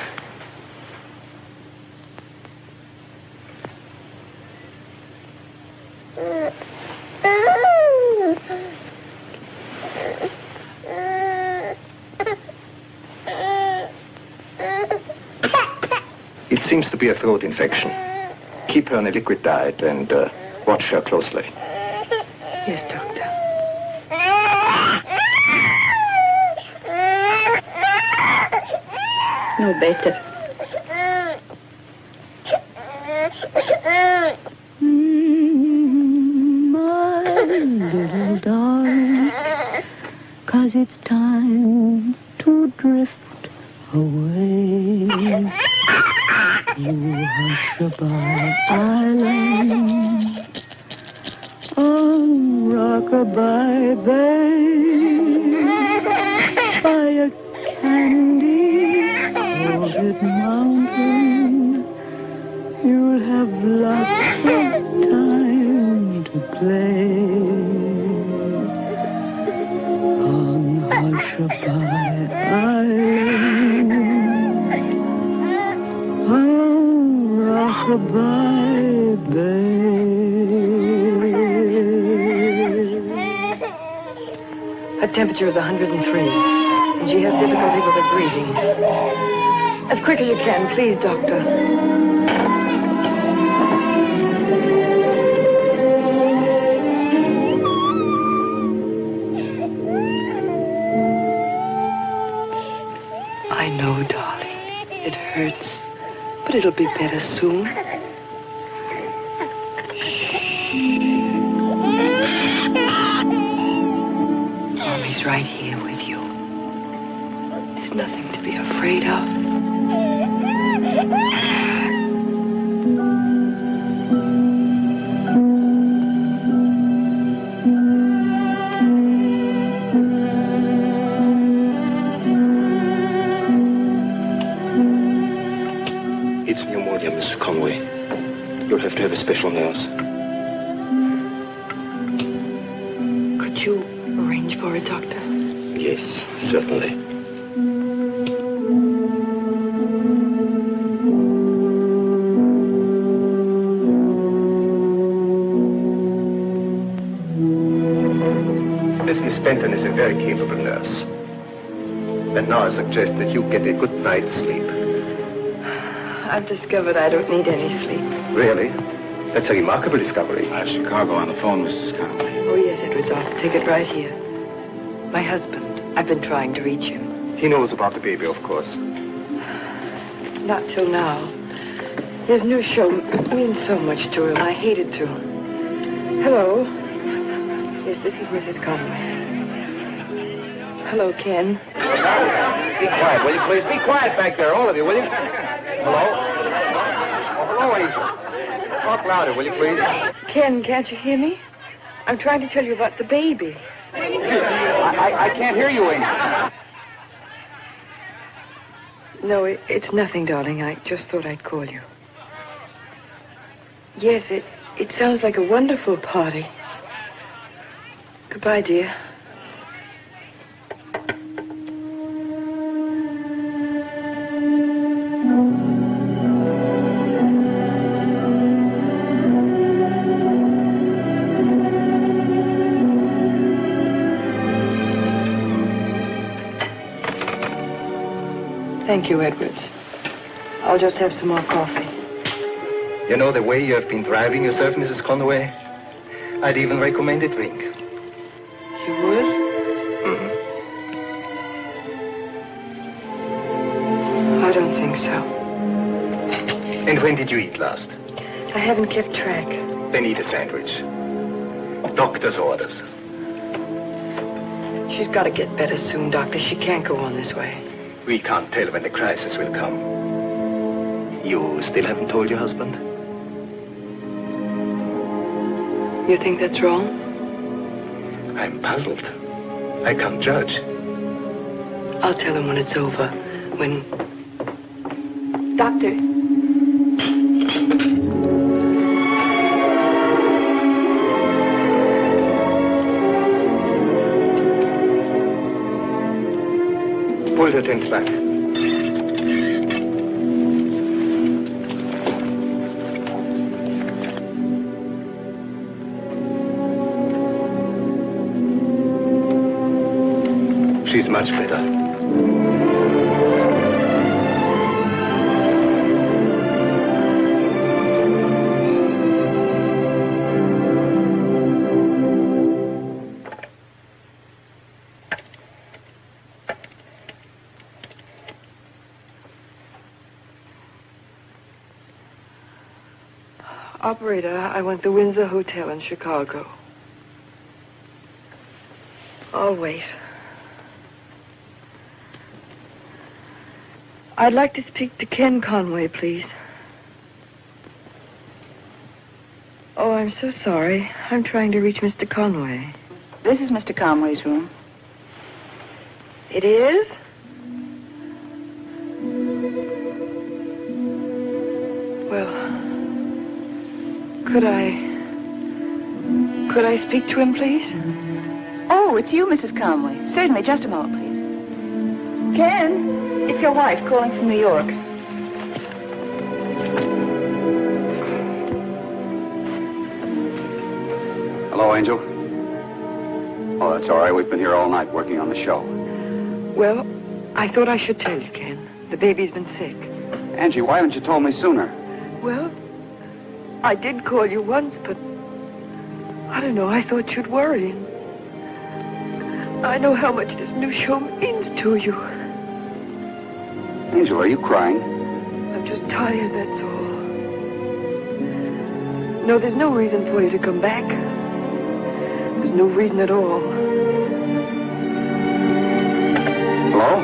It seems to be a throat infection. Keep her on a liquid diet and watch her closely. Yes, Doctor. No better. My little darling, 'cause it's time to drift away. You Hushabye Island, on Rockabye Bay, by a candy-coated mountain, you'll have lots of time to play. On Hushabye Island, Rockabye Bay. Her temperature is 103, and she has difficulty with her breathing. As quick as you can, please, Doctor. I know, darling. It hurts. But it'll be better soon. Mommy's right here with you. There's nothing to be afraid of. It's pneumonia, Mrs. Conway. You'll have to have a special nurse. Could you arrange for a doctor? Yes, certainly. This Miss Benton is a very capable nurse. And now I suggest that you get a good night's sleep. I've discovered I don't need any sleep. Really? That's a remarkable discovery. I have Chicago on the phone, Mrs. Conway. Oh, yes, Edwards. I'll take it right here. My husband. I've been trying to reach him. He knows about the baby, of course. Not till now. His new show means so much to him. I hated to. Hello. Yes, this is Mrs. Conway. Hello, Ken. Be quiet, will you, please? Be quiet back there, all of you, will you? Hello? Oh, hello, Angel. Talk louder, will you, please? Ken, can't you hear me? I'm trying to tell you about the baby. I can't hear you, Angel. No, it's nothing, darling. I just thought I'd call you. Yes, it sounds like a wonderful party. Goodbye, dear. Thank you, Edwards. I'll just have some more coffee. You know the way you have been driving yourself, Mrs. Conway? I'd even recommend a drink. You would? Mm-hmm. And when did you eat last? I haven't kept track. Then eat a sandwich. Doctor's orders. She's got to get better soon, Doctor. She can't go on this way. We can't tell when the crisis will come. You still haven't told your husband? You think that's wrong? I'm puzzled. I can't judge. I'll tell him when it's over. When... Doctor. Pull the tent back. She's much better. Operator, I want the Windsor Hotel in Chicago. I'll wait. I'd like to speak to Ken Conway, please. Oh, I'm so sorry. I'm trying to reach Mr. Conway. This is Mr. Conway's room. It is? Well, could I speak to him, please? Oh, it's you, Mrs. Conway. Certainly, just a moment, please. Ken, it's your wife calling from New York. Hello, Angel. Oh, that's all right. We've been here all night working on the show. Well, I thought I should tell you, Ken. The baby's been sick. Angie, why haven't you told me sooner? Well, I did call you once, but I don't know. I thought you'd worry. I know how much this new show means to you. Angel, are you crying? I'm just tired, that's all. No, there's no reason for you to come back. There's no reason at all. Hello?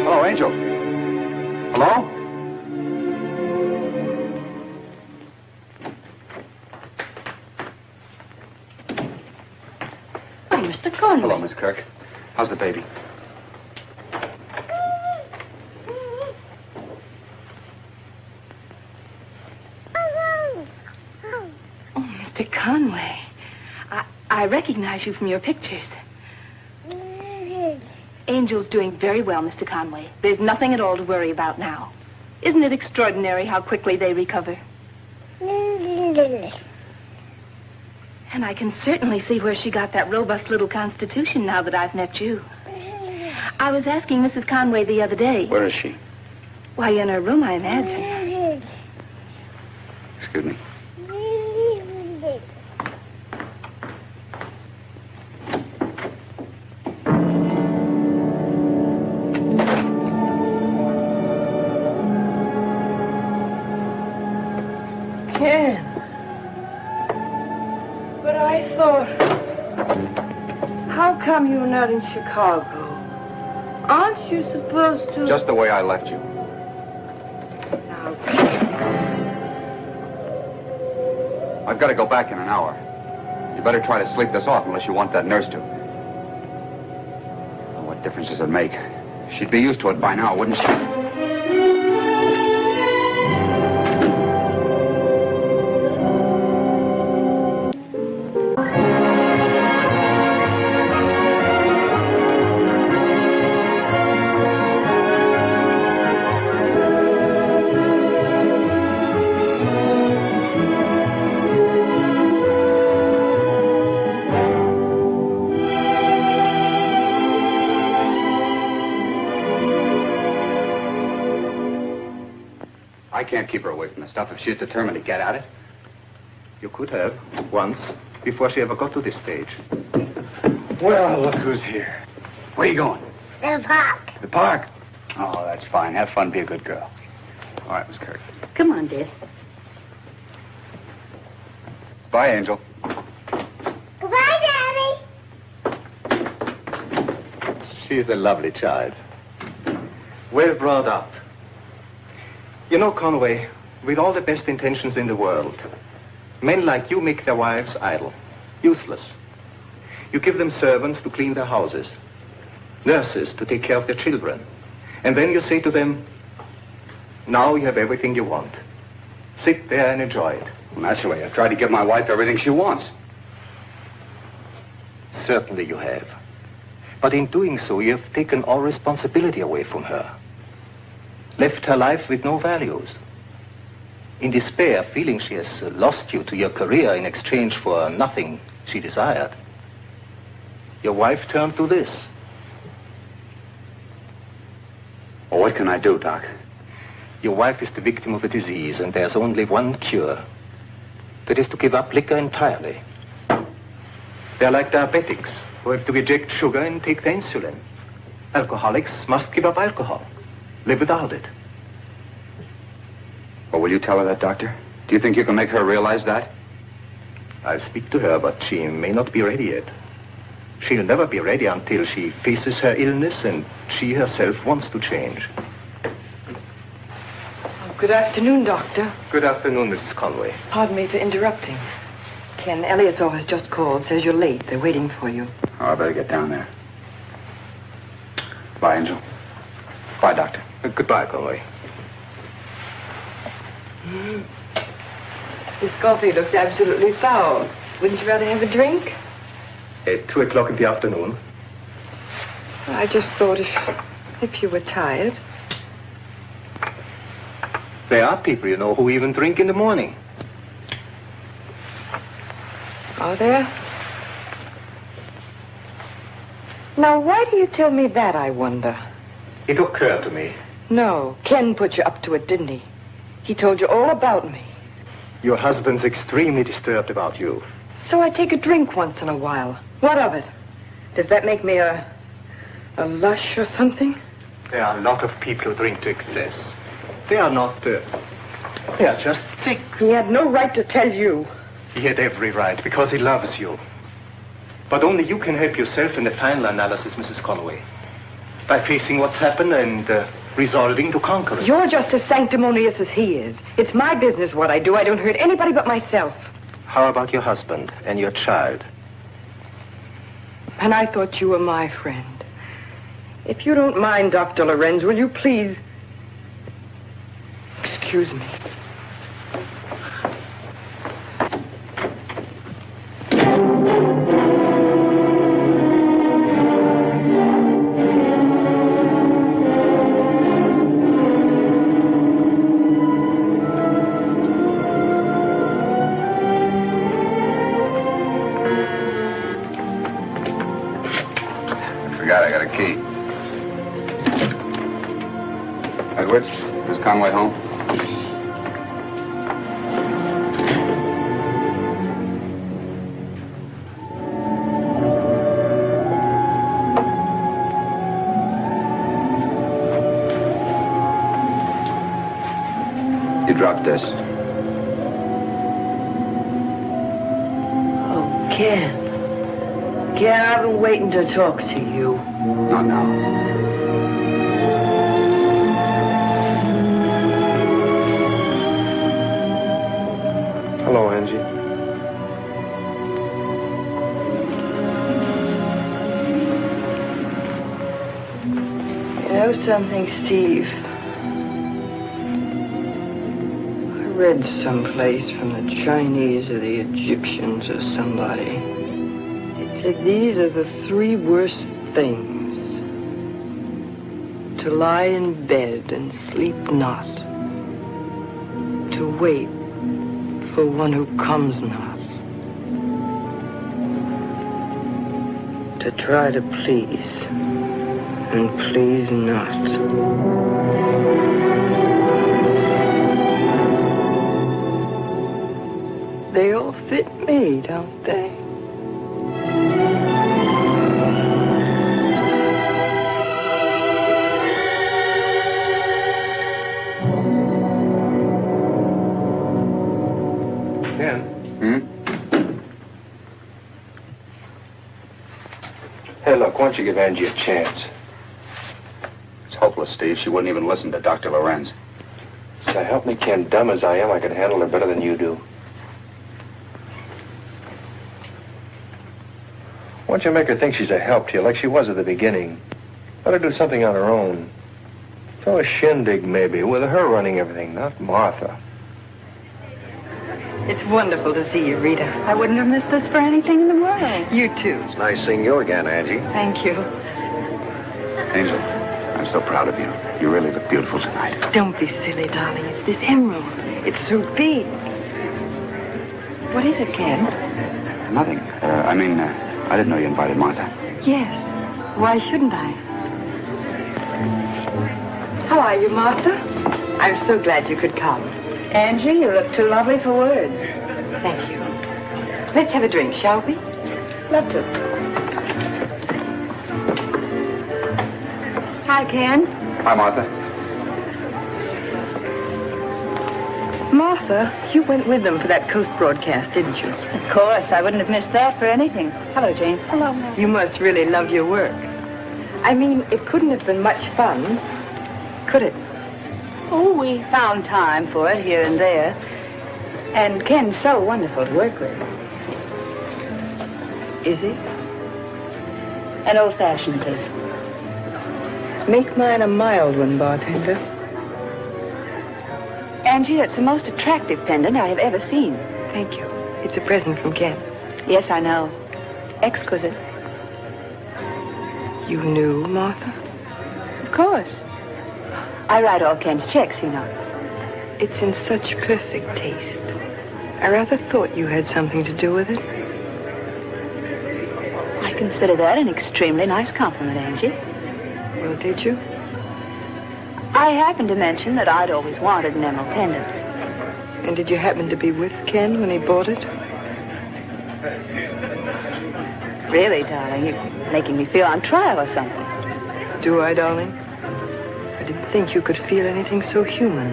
Hello, Angel. Hello? Oh, Mr. Conway. Hello, Miss Kirk. How's the baby? Oh, Mr. Conway. I recognize you from your pictures. Angel's doing very well, Mr. Conway. There's nothing at all to worry about now. Isn't it extraordinary how quickly they recover? And I can certainly see where she got that robust little constitution now that I've met you. I was asking Mrs. Conway the other day. Where is she? Why, in her room, I imagine. Excuse me. Ken. But I thought... How come you're not in Chicago? Aren't you supposed to... Just the way I left you. Now, I've got to go back in an hour. You better try to sleep this off unless you want that nurse to. Oh, what difference does it make? She'd be used to it by now, wouldn't she? I can't keep her away from the stuff if she's determined to get at it. You could have, once, before she ever got to this stage. Well, look who's here. Where are you going? The park. The park? Oh, that's fine. Have fun. Be a good girl. All right, Miss Kirk. Come on, dear. Bye, Angel. Goodbye, Daddy. She's a lovely child. Well brought up. You know, Conway, with all the best intentions in the world, men like you make their wives idle, useless. You give them servants to clean their houses, nurses to take care of their children, and then you say to them, now you have everything you want. Sit there and enjoy it. Well, naturally, I try to give my wife everything she wants. Certainly you have. But in doing so, you have taken all responsibility away from her. Left her life with no values. In despair, feeling she has lost you to your career in exchange for nothing she desired, your wife turned to this. Well, what can I do, Doc? Your wife is the victim of a disease, and there's only one cure. That is to give up liquor entirely. They're like diabetics who have to reject sugar and take the insulin. Alcoholics must give up alcohol, live without it. Well, will you tell her that, Doctor? Do you think you can make her realize that? I'll speak to her, but she may not be ready yet. She'll never be ready until she faces her illness and she herself wants to change. Good afternoon, Doctor. Good afternoon, Mrs. Conway. Pardon me for interrupting. Ken, Elliott's office just called. Says you're late. They're waiting for you. Oh, I better get down there. Bye, Angel. Bye, Doctor. Goodbye, Conway. This coffee looks absolutely foul. Wouldn't you rather have a drink? At 2 o'clock in the afternoon. I just thought if you were tired. There are people, you know, who even drink in the morning. Are there? Now, why do you tell me that, I wonder? It occurred to me. No, Ken put you up to it, didn't he? He told you all about me. Your husband's extremely disturbed about you. So I take a drink once in a while. What of it? Does that make me a lush or something? There are a lot of people who drink to excess. They are not, they are just sick. He had no right to tell you. He had every right, because he loves you. But only you can help yourself in the final analysis, Mrs. Conway. By facing what's happened and resolving to conquer it. You're just as sanctimonious as he is. It's my business what I do. I don't hurt anybody but myself. How about your husband and your child? And I thought you were my friend. If you don't mind, Dr. Lorenz, will you please... Excuse me. I got a key. Edwards, is Conway home? You dropped this. Oh, Ken. Ken, I've been waiting to talk to you. Not now. Hello, Angie. You know something, Steve? I read someplace from the Chinese or the Egyptians or somebody. It said these are the 3 worst things. To lie in bed and sleep not. To wait for one who comes not. To try to please and please not. They all fit me, don't they? don't you give Angie a chance? It's hopeless, Steve. She wouldn't even listen to Dr. Lorenz. So help me, Ken, dumb as I am, I could handle her better than you do. Why don't you make her think she's a help to you like she was at the beginning? Let her do something on her own. Throw a shindig, maybe, with her running everything, not Martha. It's wonderful to see you, Rita. I wouldn't have missed this for anything in the world. You too. It's nice seeing you again, Angie. Thank you. Angel, I'm so proud of you. You really look beautiful tonight. Don't be silly, darling. It's this emerald. It's so big. What is it, Ken? Nothing. I didn't know you invited Martha. Yes. Why shouldn't I? How are you, Martha? I'm so glad you could come. Angie, you look too lovely for words. Thank you. Let's have a drink, shall we? Love to. Hi, Ken. Hi, Martha. Martha, you went with them for that Coast broadcast, didn't you? Of course, I wouldn't have missed that for anything. Hello, Jane. Hello. You must really love your work. I mean, it couldn't have been much fun, could it? Oh, we found time for it here and there. And Ken's so wonderful to work with. Is he? An old-fashioned, please. Make mine a mild one, bartender. Angie, it's the most attractive pendant I have ever seen. Thank you. It's a present from Ken. Yes, I know. Exquisite. You knew, Martha? Of course. I write all Ken's checks, you know. It's in such perfect taste. I rather thought you had something to do with it. I consider that an extremely nice compliment, Angie. Well, did you? I happened to mention that I'd always wanted an emerald pendant. And did you happen to be with Ken when he bought it? Really, darling, you're making me feel on trial or something. Do I, darling? I didn't think you could feel anything so human.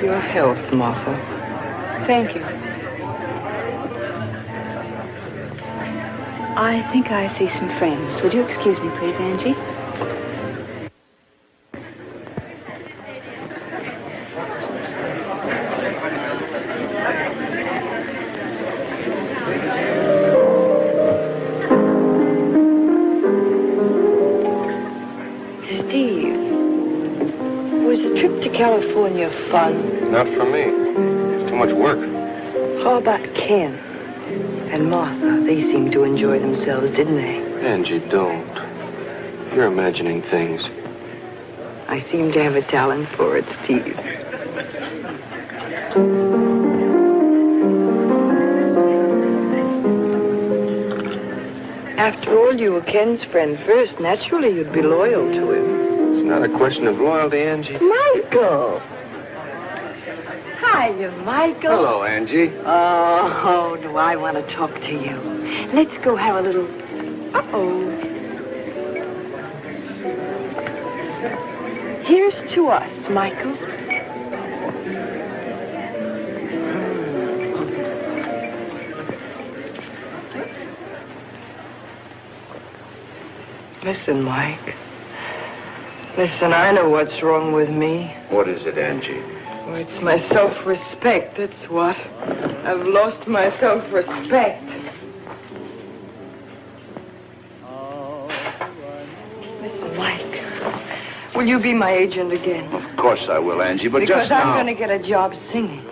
Your health, Martha. Thank you. I think I see some friends. Would you excuse me, please, Angie? Steve, was the trip to California fun? Not for me. It's too much work. How about Ken and Martha? They seemed to enjoy themselves, didn't they? Angie, don't. You're imagining things. I seem to have a talent for it, Steve. After all, you were Ken's friend first. Naturally, you'd be loyal to him. It's not a question of loyalty, Angie. Michael! Hiya, Michael. Hello, Angie. Oh, do I want to talk to you. Let's go have a little... Uh-oh. Here's to us, Michael. Listen, Mike. Listen, I know what's wrong with me. What is it, Angie? Oh, it's my self-respect, that's what. I've lost my self-respect. Listen, Mike. Will you be my agent again? Of course I will, Angie, but because just now... I'm going to get a job singing.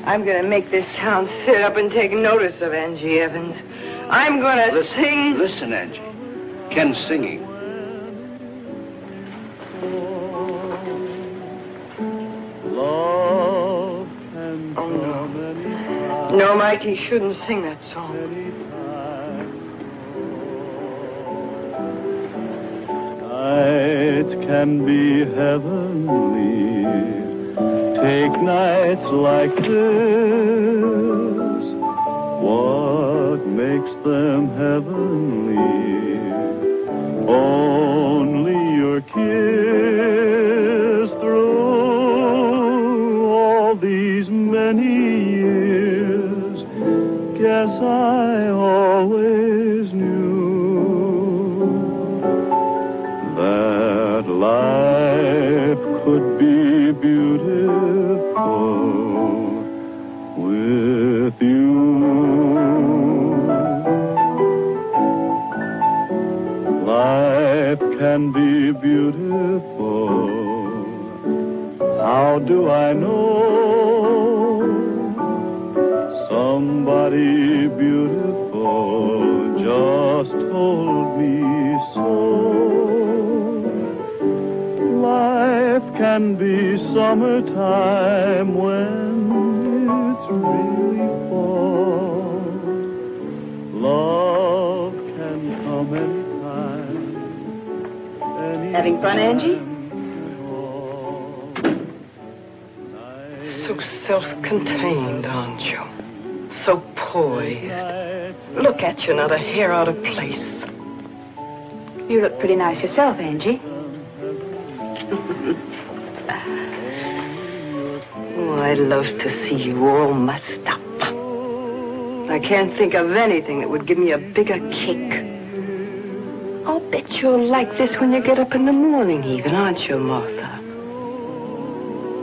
I'm going to make this town sit up and take notice of Angie Evans. I'm going to sing... Listen, Angie. Ken's singing. Love Oh, no. No, Mike, he shouldn't sing that song. Nights can be heavenly. Take nights like this. What makes them heavenly? Only your kiss through all these many years. Guess that life could be beautiful with you. Life can be beautiful. How do I know? Somebody beautiful just told me so. Life can be summertime when it's really fall. Love can come anytime. Having fun, Angie? So self-contained, aren't you? So poised. Look at you, not a hair out of place. You look pretty nice yourself, Angie. Oh, I'd love to see you all mussed up. I can't think of anything that would give me a bigger kick. I'll bet you're like this when you get up in the morning even, aren't you, Martha?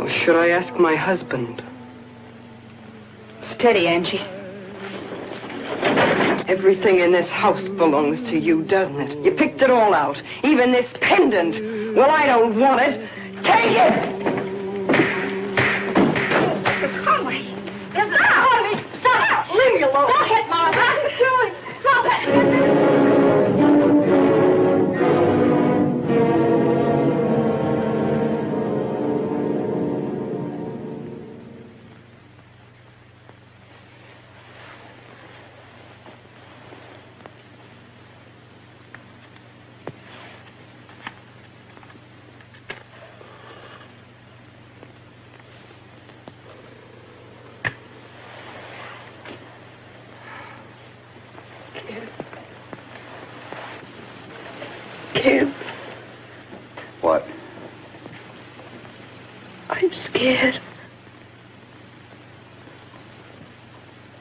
Or should I ask my husband? Steady, Angie. Everything in this house belongs to you, doesn't it? You picked it all out. Even this pendant. Well, I don't want it. Take it! Conway! Conway! Stop! Leave me alone! Stop it, Martha! What are you doing? Stop it! Ken, What? I'm scared.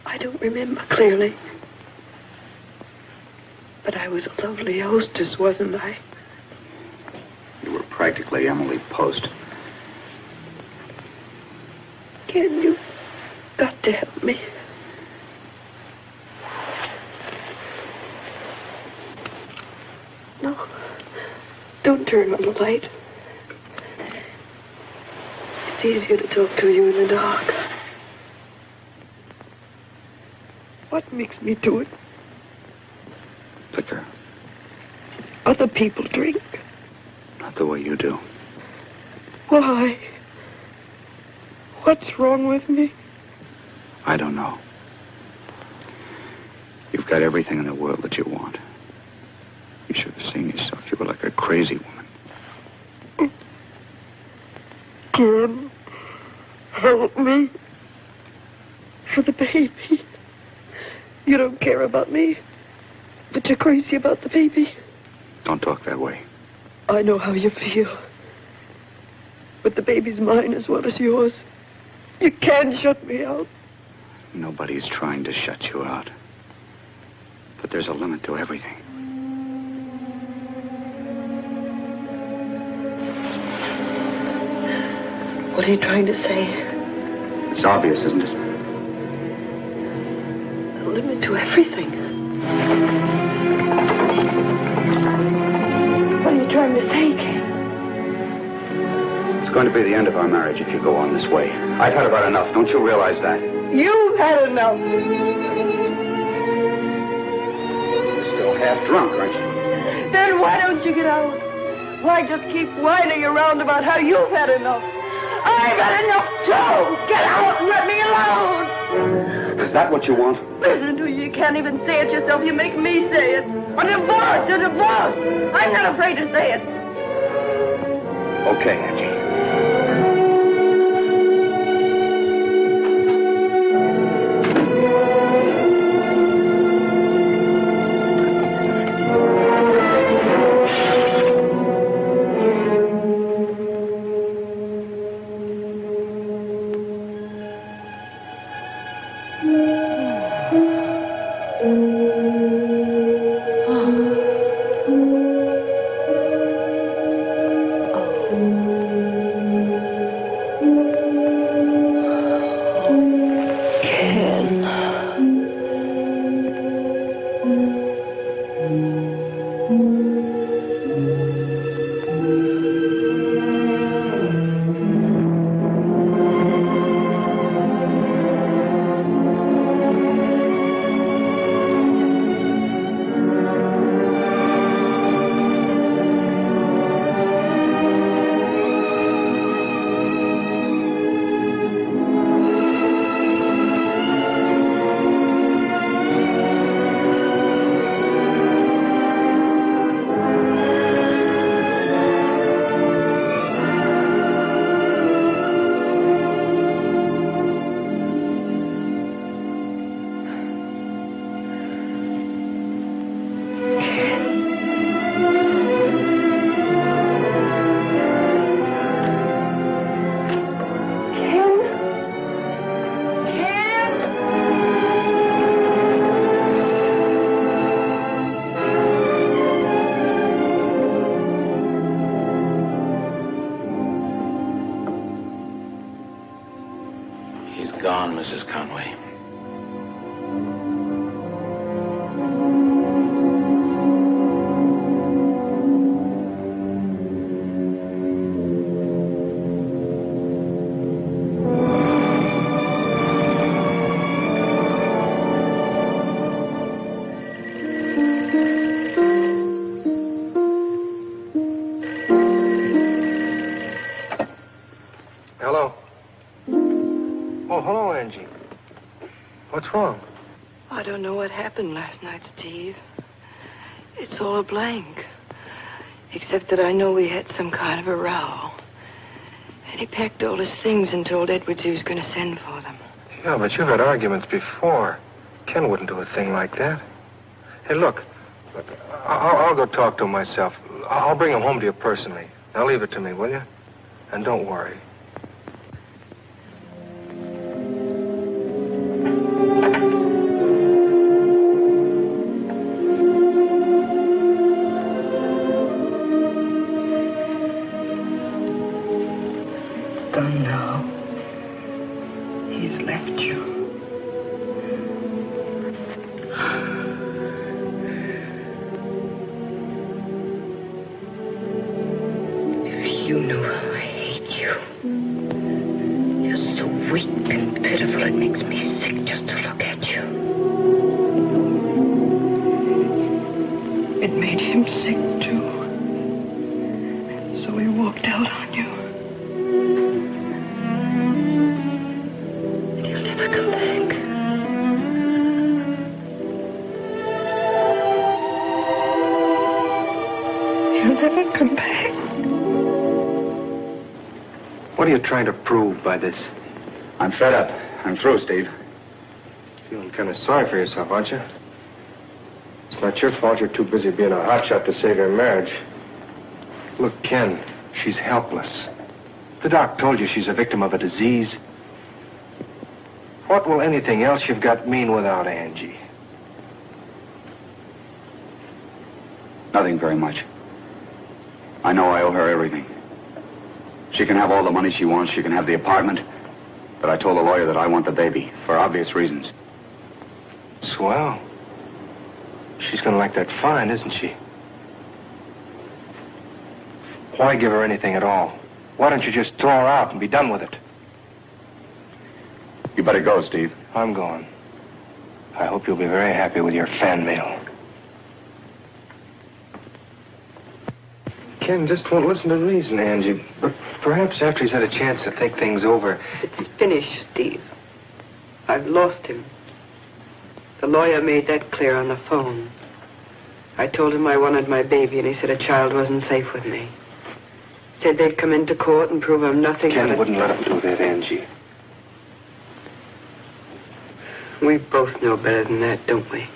I don't remember clearly. But I was a lovely hostess, wasn't I? You were practically Emily Post. Ken, you've got to help me. No. Don't turn on the light. It's easier to talk to you in the dark. What makes me do it? Liquor. Other people drink. Not the way you do. Why? What's wrong with me? I don't know. You've got everything in the world that you want. You should have seen yourself. You were like a crazy woman. Ken, help me. For the baby. You don't care about me, but you're crazy about the baby. Don't talk that way. I know how you feel. But the baby's mine as well as yours. You can't shut me out. Nobody's trying to shut you out. But there's a limit to everything. What are you trying to say? It's obvious, isn't it? A limit to everything. What are you trying to say, Ken? It's going to be the end of our marriage if you go on this way. I've had about enough. Don't you realize that? You've had enough. You're still half drunk, aren't you? Then why don't you get out? Why just keep whining around about how you've had enough? I've had enough too! Get out and let me alone! Is that what you want? Listen to you. You can't even say it yourself. You make me say it. A divorce! A divorce! I'm not afraid to say it. Okay, Angie. on, Mrs. Conway. Hello. Oh, hello, Angie. What's wrong? I don't know what happened last night, Steve. It's all a blank. Except that I know we had some kind of a row. And he packed all his things and told Edwards he was going to send for them. Yeah, but you've had arguments before. Ken wouldn't do a thing like that. Hey, look. I'll go talk to him myself. I'll bring him home to you personally. Now leave it to me, will you? And don't worry. Don't know. He's left you. If you knew how I hate you. You're so weak and pitiful, it makes me sick just to look at you. It made him sick, too. So he walked out on you. He'll never come back. He'll never come back. What are you trying to prove by this? I'm fed up. I'm through, Steve. Feeling kind of sorry for yourself, aren't you? It's not your fault you're too busy being a hotshot to save your marriage. Look, Ken, she's helpless. The doc told you she's a victim of a disease. What will anything else you've got mean without Angie? Nothing very much. I know I owe her everything. She can have all the money she wants. She can have the apartment. But I told the lawyer that I want the baby, for obvious reasons. Swell. She's going to like that fine, isn't she? Why give her anything at all? Why don't you just throw her out and be done with it? You better go, Steve. I'm going. I hope you'll be very happy with your fan mail. Ken just won't listen to reason, Angie. But perhaps after he's had a chance to think things over... It's finished, Steve. I've lost him. The lawyer made that clear on the phone. I told him I wanted my baby, and he said a child wasn't safe with me. Said they'd come into court and prove I'm nothing Ken but wouldn't let him do that, Angie. We both know better than that, don't we?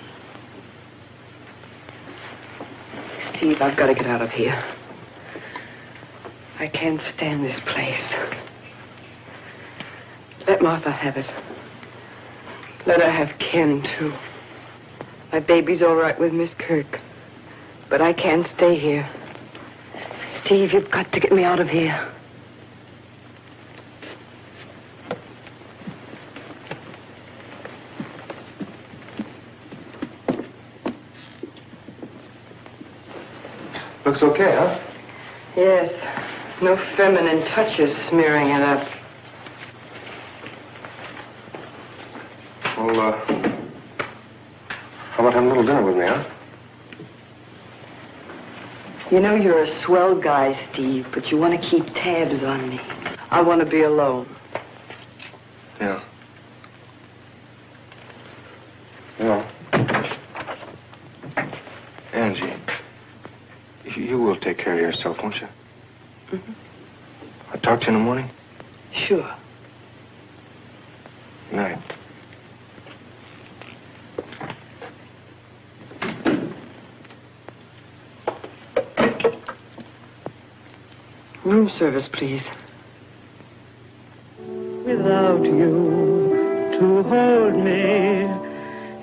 Steve, I've got to get out of here. I can't stand this place. Let Martha have it. Let her have Ken, too. My baby's all right with Miss Kirk. But I can't stay here. Steve, you've got to get me out of here. Looks okay, huh? Yes. No feminine touches smearing it up. Well, how about having a little dinner with me, huh? You know you're a swell guy, Steve, but you want to keep tabs on me. I want to be alone. Yeah. Well, Angie, you will take care of yourself, won't you? Mm-hmm. I'll talk to you in the morning. Sure. Good night. Room service, please. Without you to hold me,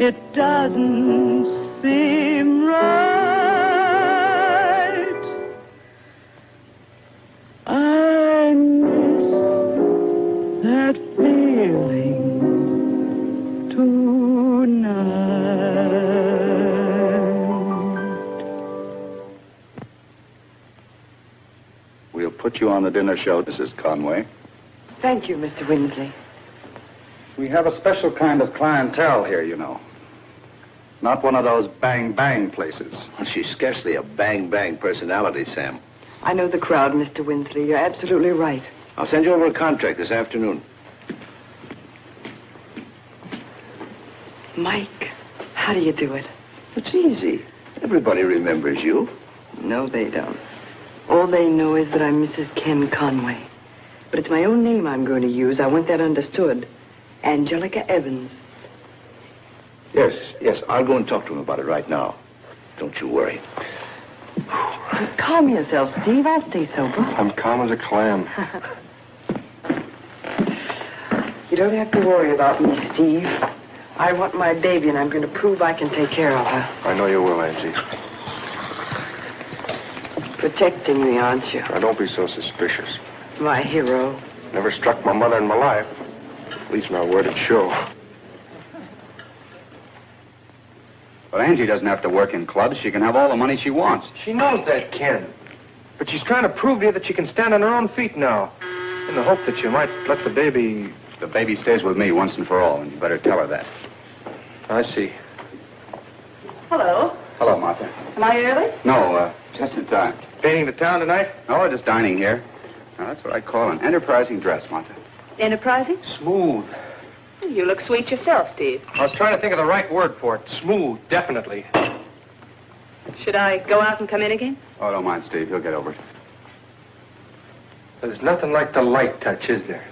it doesn't seem right. I miss that feeling We'll put you on the dinner show, Mrs. Conway. Thank you, Mr. Winsley. We have a special kind of clientele here, you know. Not one of those bang-bang places. Well, she's scarcely a bang-bang personality, Sam. I know the crowd, Mr. Winsley. You're absolutely right. I'll send you over a contract this afternoon. Mike, how do you do it? It's easy. Everybody remembers you. No, they don't. All they know is that I'm Mrs. Ken Conway. But it's my own name I'm going to use. I want that understood. Angelica Evans. Yes, I'll go and talk to him about it right now. Don't you worry. Calm yourself, Steve. I'll stay sober. I'm calm as a clam. You don't have to worry about me, Steve. I want my baby, and I'm going to prove I can take care of her. I know you will, Angie. Protecting me, aren't you? Now, don't be so suspicious. My hero. Never struck my mother in my life. At least not where it'd show. Well, Angie doesn't have to work in clubs. She can have all the money she wants. She knows that, Ken. But she's trying to prove to you that she can stand on her own feet now. In the hope that you might let the baby... The baby stays with me once and for all, and you better tell her that. I see. Hello. Hello, Martha. Am I early? No, just in time. Painting the town tonight? No, we're just dining here. Now, that's what I call an enterprising dress, Martha. Enterprising? Smooth. You look sweet yourself, Steve. I was trying to think of the right word for it. Smooth, definitely. Should I go out and come in again? Oh, don't mind, Steve. He'll get over it. There's nothing like the light touch, is there?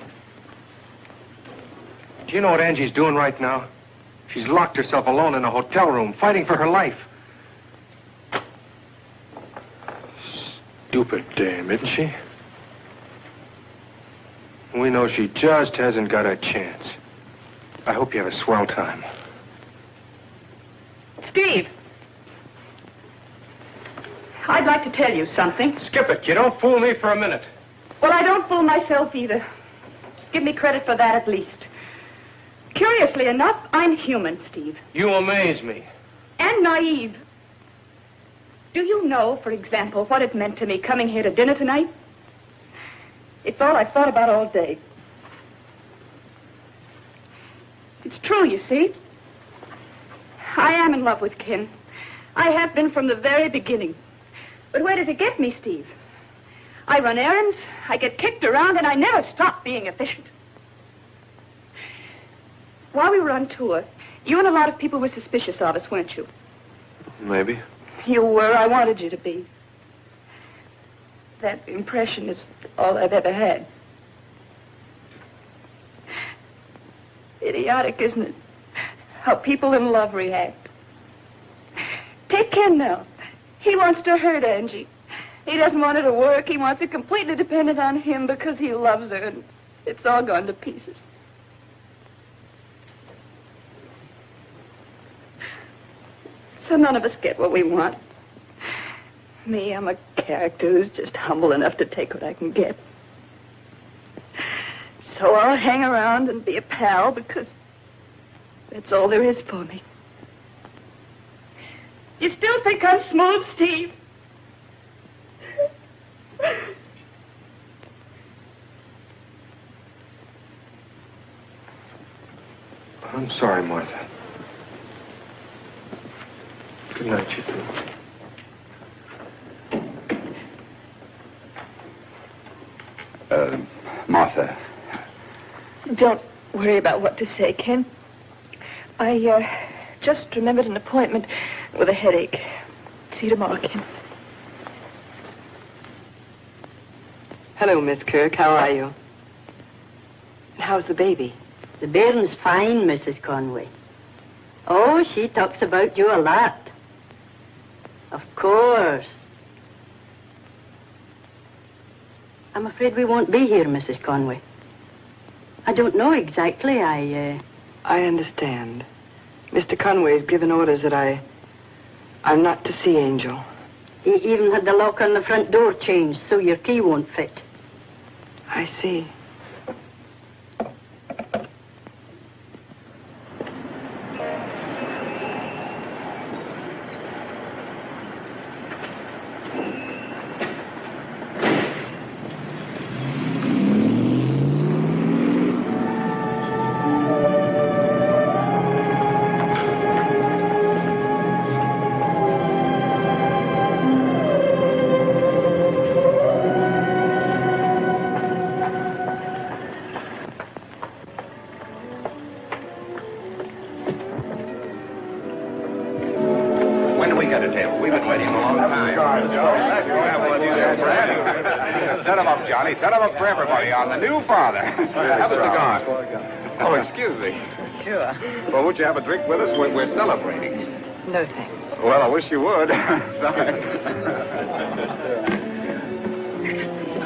Do you know what Angie's doing right now? She's locked herself alone in a hotel room, fighting for her life. Stupid dame, isn't she? We know she just hasn't got a chance. I hope you have a swell time. Steve! I'd like to tell you something. Skip it. You don't fool me for a minute. Well, I don't fool myself either. Give me credit for that at least. Curiously enough, I'm human, Steve. You amaze me. And naive. Do you know, for example, what it meant to me coming here to dinner tonight? It's all I've thought about all day. It's true, you see. I am in love with Ken. I have been from the very beginning. But where does it get me, Steve? I run errands, I get kicked around, and I never stop being efficient. While we were on tour, you and a lot of people were suspicious of us, weren't you? Maybe. You were. I wanted you to be. That impression is all I've ever had. Idiotic, isn't it? How people in love react. Take Ken now. He wants to hurt Angie. He doesn't want her to work. He wants her completely dependent on him because he loves her, and it's all gone to pieces. So none of us get what we want. Me, I'm a character who's just humble enough to take what I can get. So I'll hang around and be a pal because that's all there is for me. You still think I'm smooth, Steve? I'm sorry, Martha. Good night, you two. Martha. Don't worry about what to say, Ken. I just remembered an appointment with a headache. See you tomorrow, Ken. Hello, Miss Kirk. How are you? And how's the baby? The bairn's fine, Mrs. Conway. Oh, she talks about you a lot. Of course. I'm afraid we won't be here, Mrs. Conway. I don't know exactly. I understand. Mr. Conway's given orders that I'm not to see Angel. He even had the lock on the front door changed so your key won't fit. I see. Set him up, Johnny. Set him up for everybody on the new father. Have a cigar. Oh, excuse me. Sure. Well, would you have a drink with us? We're celebrating. No, thanks. Well, I wish you would. Sorry.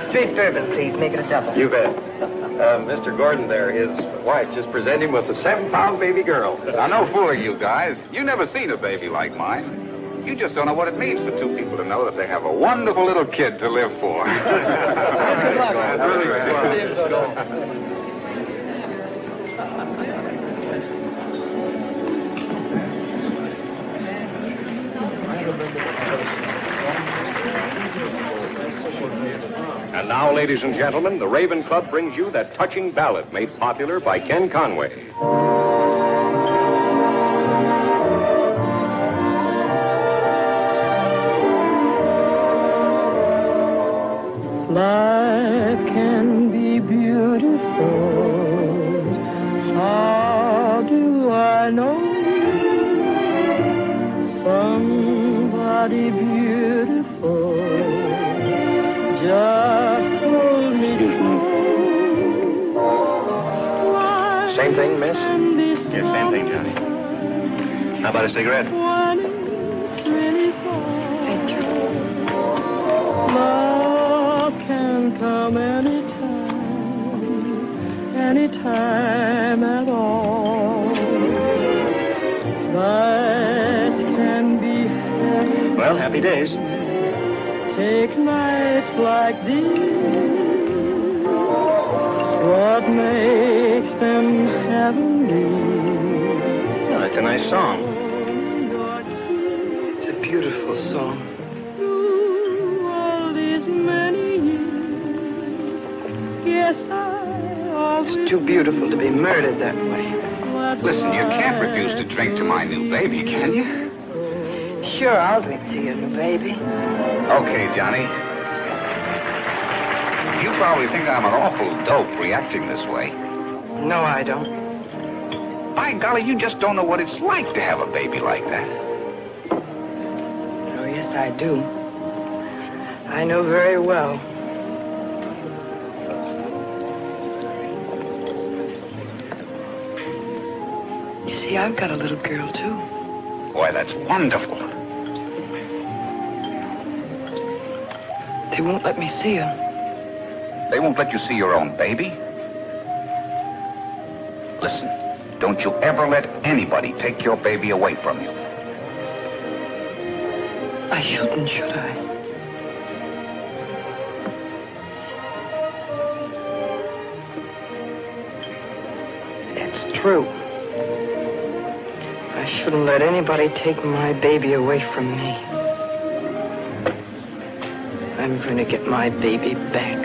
Straight bourbon, please. Make it a double. You bet. Mr. Gordon there, his wife just presented him with a 7-pound baby girl. Now, no fooling, you guys. You never seen a baby like mine. You just don't know what it means for two people to know that they have a wonderful little kid to live for. Good luck. Really swell. And now, ladies and gentlemen, the Raven Club brings you that touching ballad made popular by Ken Conway. Life can be beautiful. How do I know? Somebody beautiful just told me so. Same thing, miss? Yes, same thing, Johnny. How about a cigarette? Thank you. Love can come anytime at all. That can be happy. Well, happy days. Take nights like these. What makes them heavenly? Well, that's a nice song. It's a beautiful song. All these many years, yes, It's too beautiful to be murdered that way. Listen, you can't refuse to drink to my new baby, can you? Sure, I'll drink to you, baby. Okay, Johnny. You probably think I'm an awful dope reacting this way. No, I don't. By golly, you just don't know what it's like to have a baby like that. Oh, yes, I do. I know very well. You see, I've got a little girl, too. Boy, that's wonderful. They won't let me see her. They won't let you see your own baby? Listen, don't you ever let anybody take your baby away from you. I shouldn't, should I? It's true. I shouldn't let anybody take my baby away from me. I'm going to get my baby back.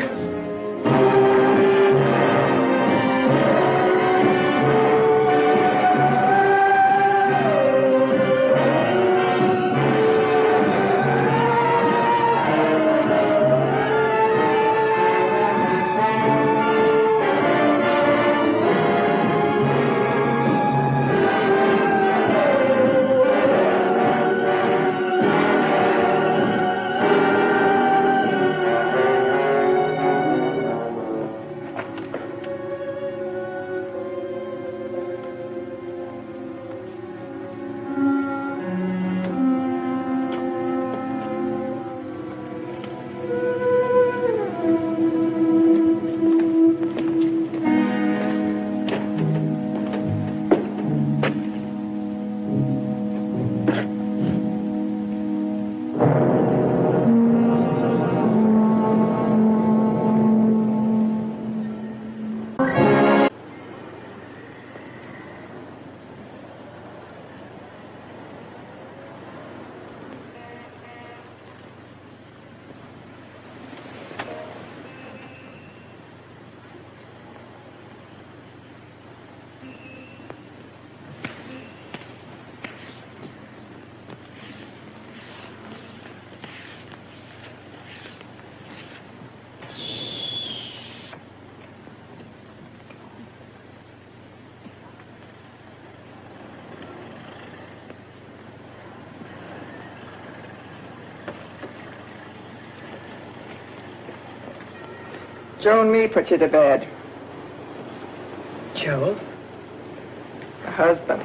Joe and me put you to bed. Joe? The husband.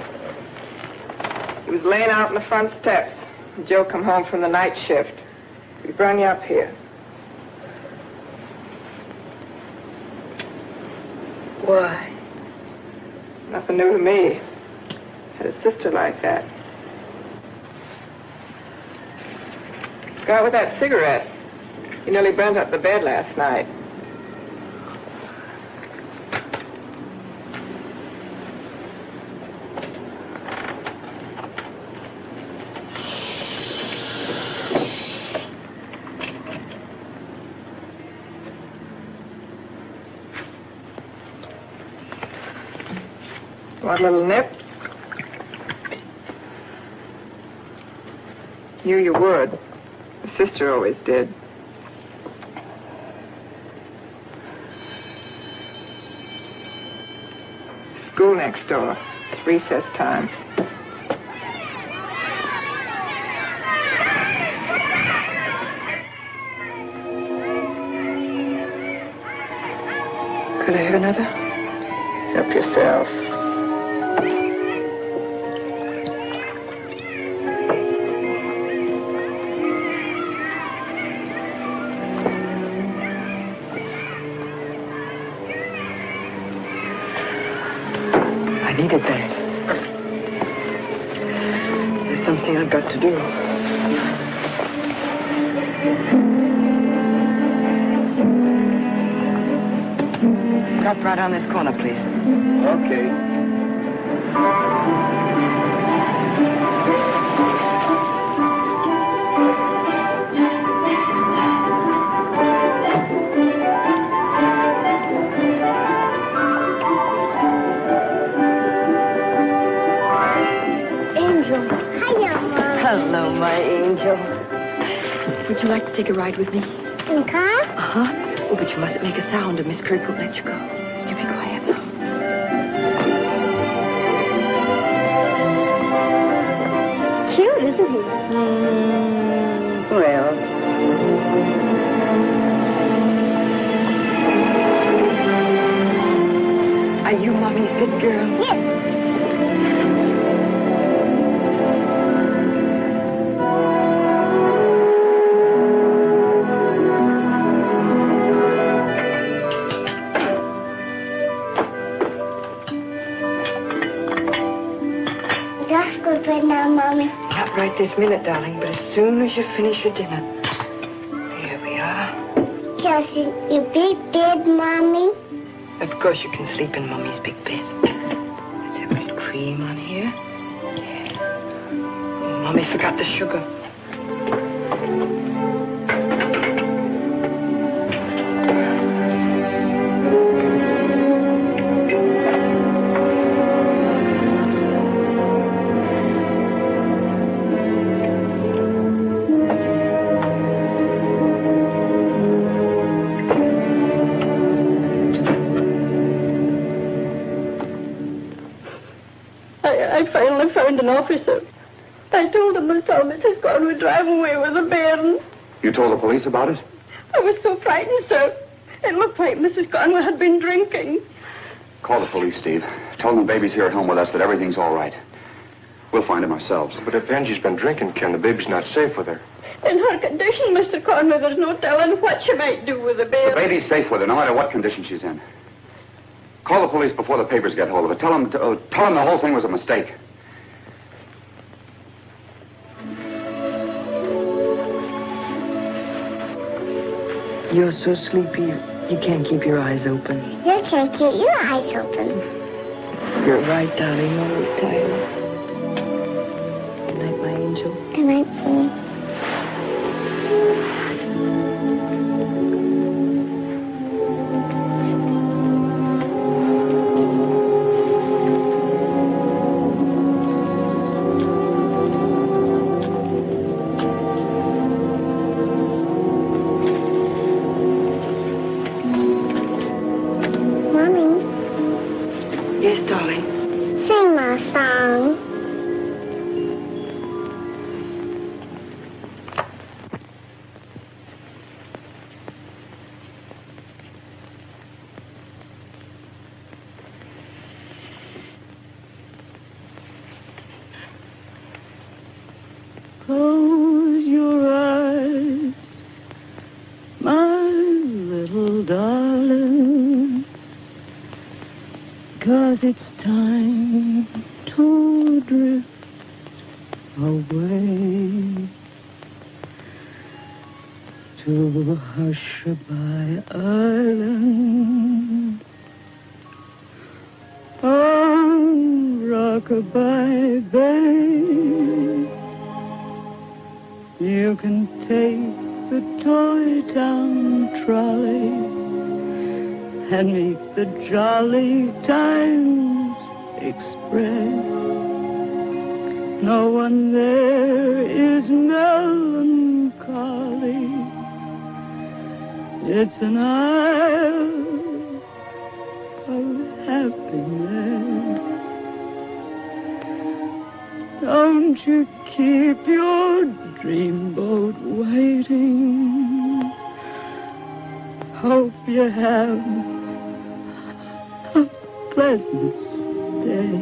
He was laying out on the front steps. Joe come home from the night shift. We brung you up here. Why? Nothing new to me. Had a sister like that. Got with that cigarette. He nearly burnt up the bed last night. Want a little nip? Knew you would. The sister always did. School next door. It's recess time. Could I have another? Help yourself. I needed that. There's something I've got to do. Stop right on this corner, please. Okay. Hello, my angel. Would you like to take a ride with me? In the car? Uh-huh. Oh, but you mustn't make a sound or Miss Kirk won't let you go. You be quiet now. Cute, isn't he? Well. Are you Mommy's big girl? Yes. Now, Mommy. Not right this minute, darling, but as soon as you finish your dinner. Here we are. Can I see your big bed, Mommy? Of course you can sleep in Mommy's big bed. Let's have a little cream on here. Yeah. Mommy forgot the sugar. I finally found an officer. I told him I saw Mrs. Conway driving away with a bairn. You told the police about it? I was so frightened, sir. It looked like Mrs. Conway had been drinking. Call the police, Steve. Tell them the baby's here at home with us, that everything's all right. We'll find him ourselves. But if Angie's been drinking, Ken, the baby's not safe with her. In her condition, Mr. Conway, there's no telling what she might do with the baby. The baby's safe with her, no matter what condition she's in. Call the police before the papers get hold of it. Tell them the whole thing was a mistake. You're so sleepy, you can't keep your eyes open. You can't keep your eyes open. You're right, darling. Always tired. Good night, my angel. Good night, Mommy. Yes, darling. Sing my song. it's time to drift away to Hushabye Island on Rockabye Bay. You can take the Toy Town trolley and meet the Jolly Times Express. No one there is melancholy. It's an isle of happiness. Don't you keep your dreamboat waiting. Hope you have a pleasant stay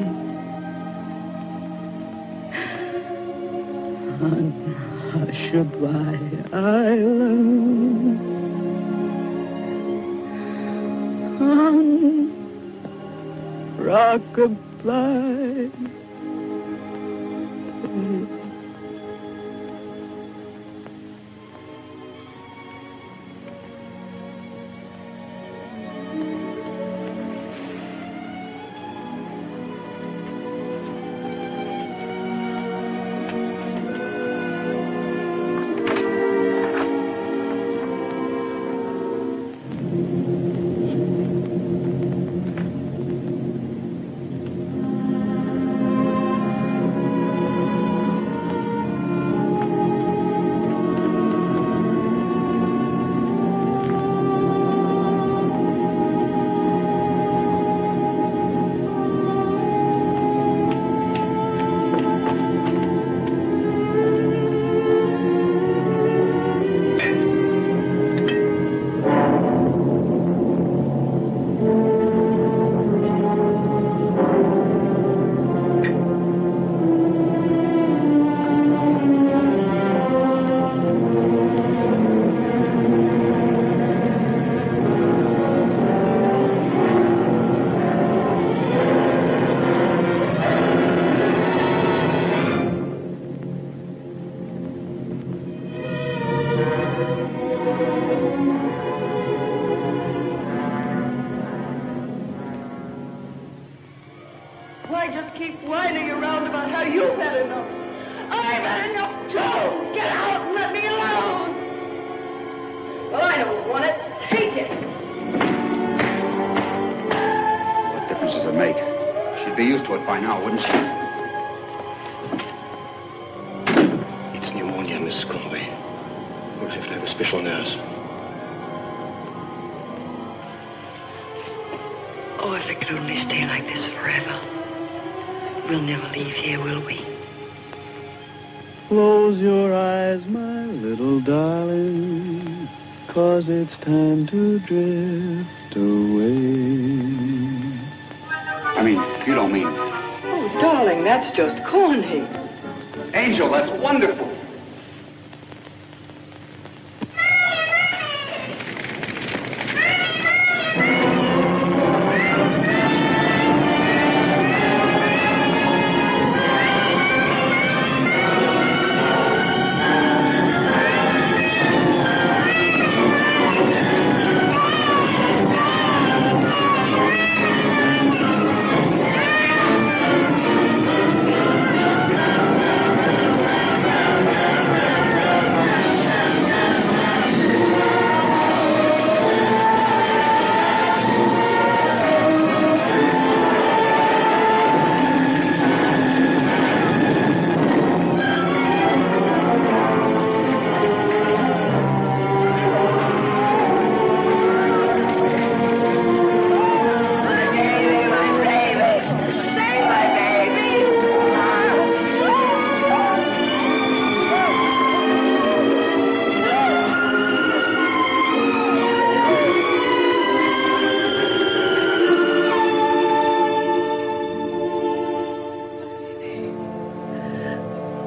on Hushabye Island, on Rockabye. Why just keep whining around about how you've had enough? I've had enough too! Get out and let me alone! Well, I don't want it. Take it! What difference does it make? She'd be used to it by now, wouldn't she? It's pneumonia, Mrs. Conway. We'll have to have a special nurse. Oh, if it could only stay like this forever. We'll never leave here, will we? Close your eyes, my little darling, 'cause it's time to drift away. I mean, you don't mean... Oh, darling, that's just corny. Angel, that's wonderful.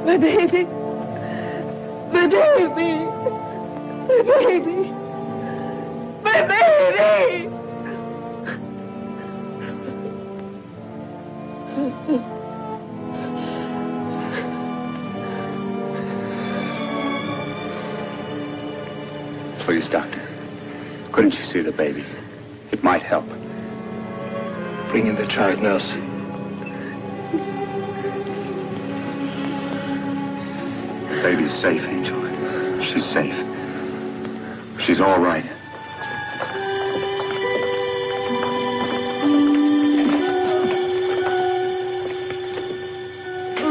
My baby. My baby. My baby. My baby. Please, Doctor. Couldn't you see the baby? It might help. Bring in the child nurse. The baby's safe, Angel. She's safe. She's all right.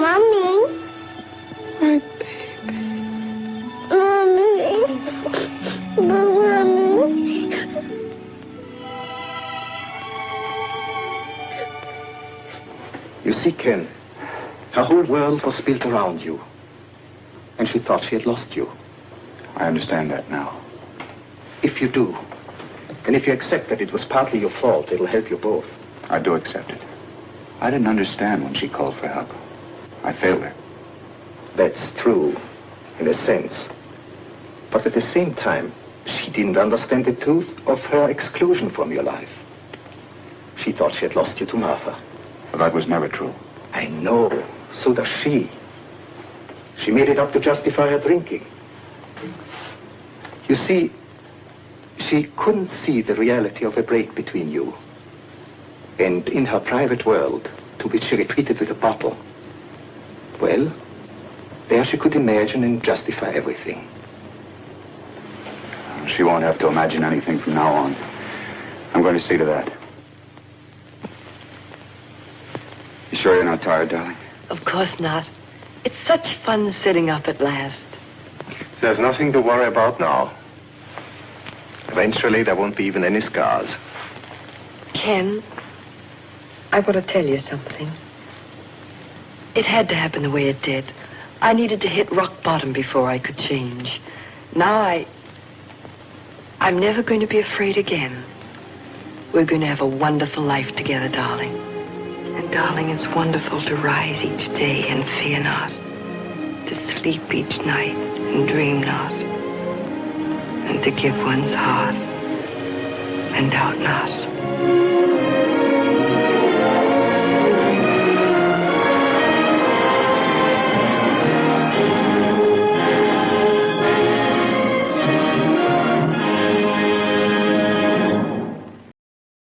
Mommy. My baby. Mommy. Mommy. You see, Ken, her whole world was built around you. And she thought she had lost you. I understand that now. If you do, and if you accept that it was partly your fault, it'll help you both. I do accept it. I didn't understand when she called for help. I failed her. That's true, in a sense. But at the same time, she didn't understand the truth of her exclusion from your life. She thought she had lost you to Martha. But that was never true. I know. So does she. She made it up to justify her drinking. You see, she couldn't see the reality of a break between you. And in her private world, to which she retreated with a bottle, well, there she could imagine and justify everything. She won't have to imagine anything from now on. I'm going to see to that. You sure you're not tired, darling? Of course not. It's such fun sitting up at last. There's nothing to worry about now. Eventually, there won't be even any scars. Ken, I want to tell you something. It had to happen the way it did. I needed to hit rock bottom before I could change. Now I'm never going to be afraid again. We're going to have a wonderful life together, darling. And, darling, it's wonderful to rise each day and fear not, to sleep each night and dream not, and to give one's heart and doubt not.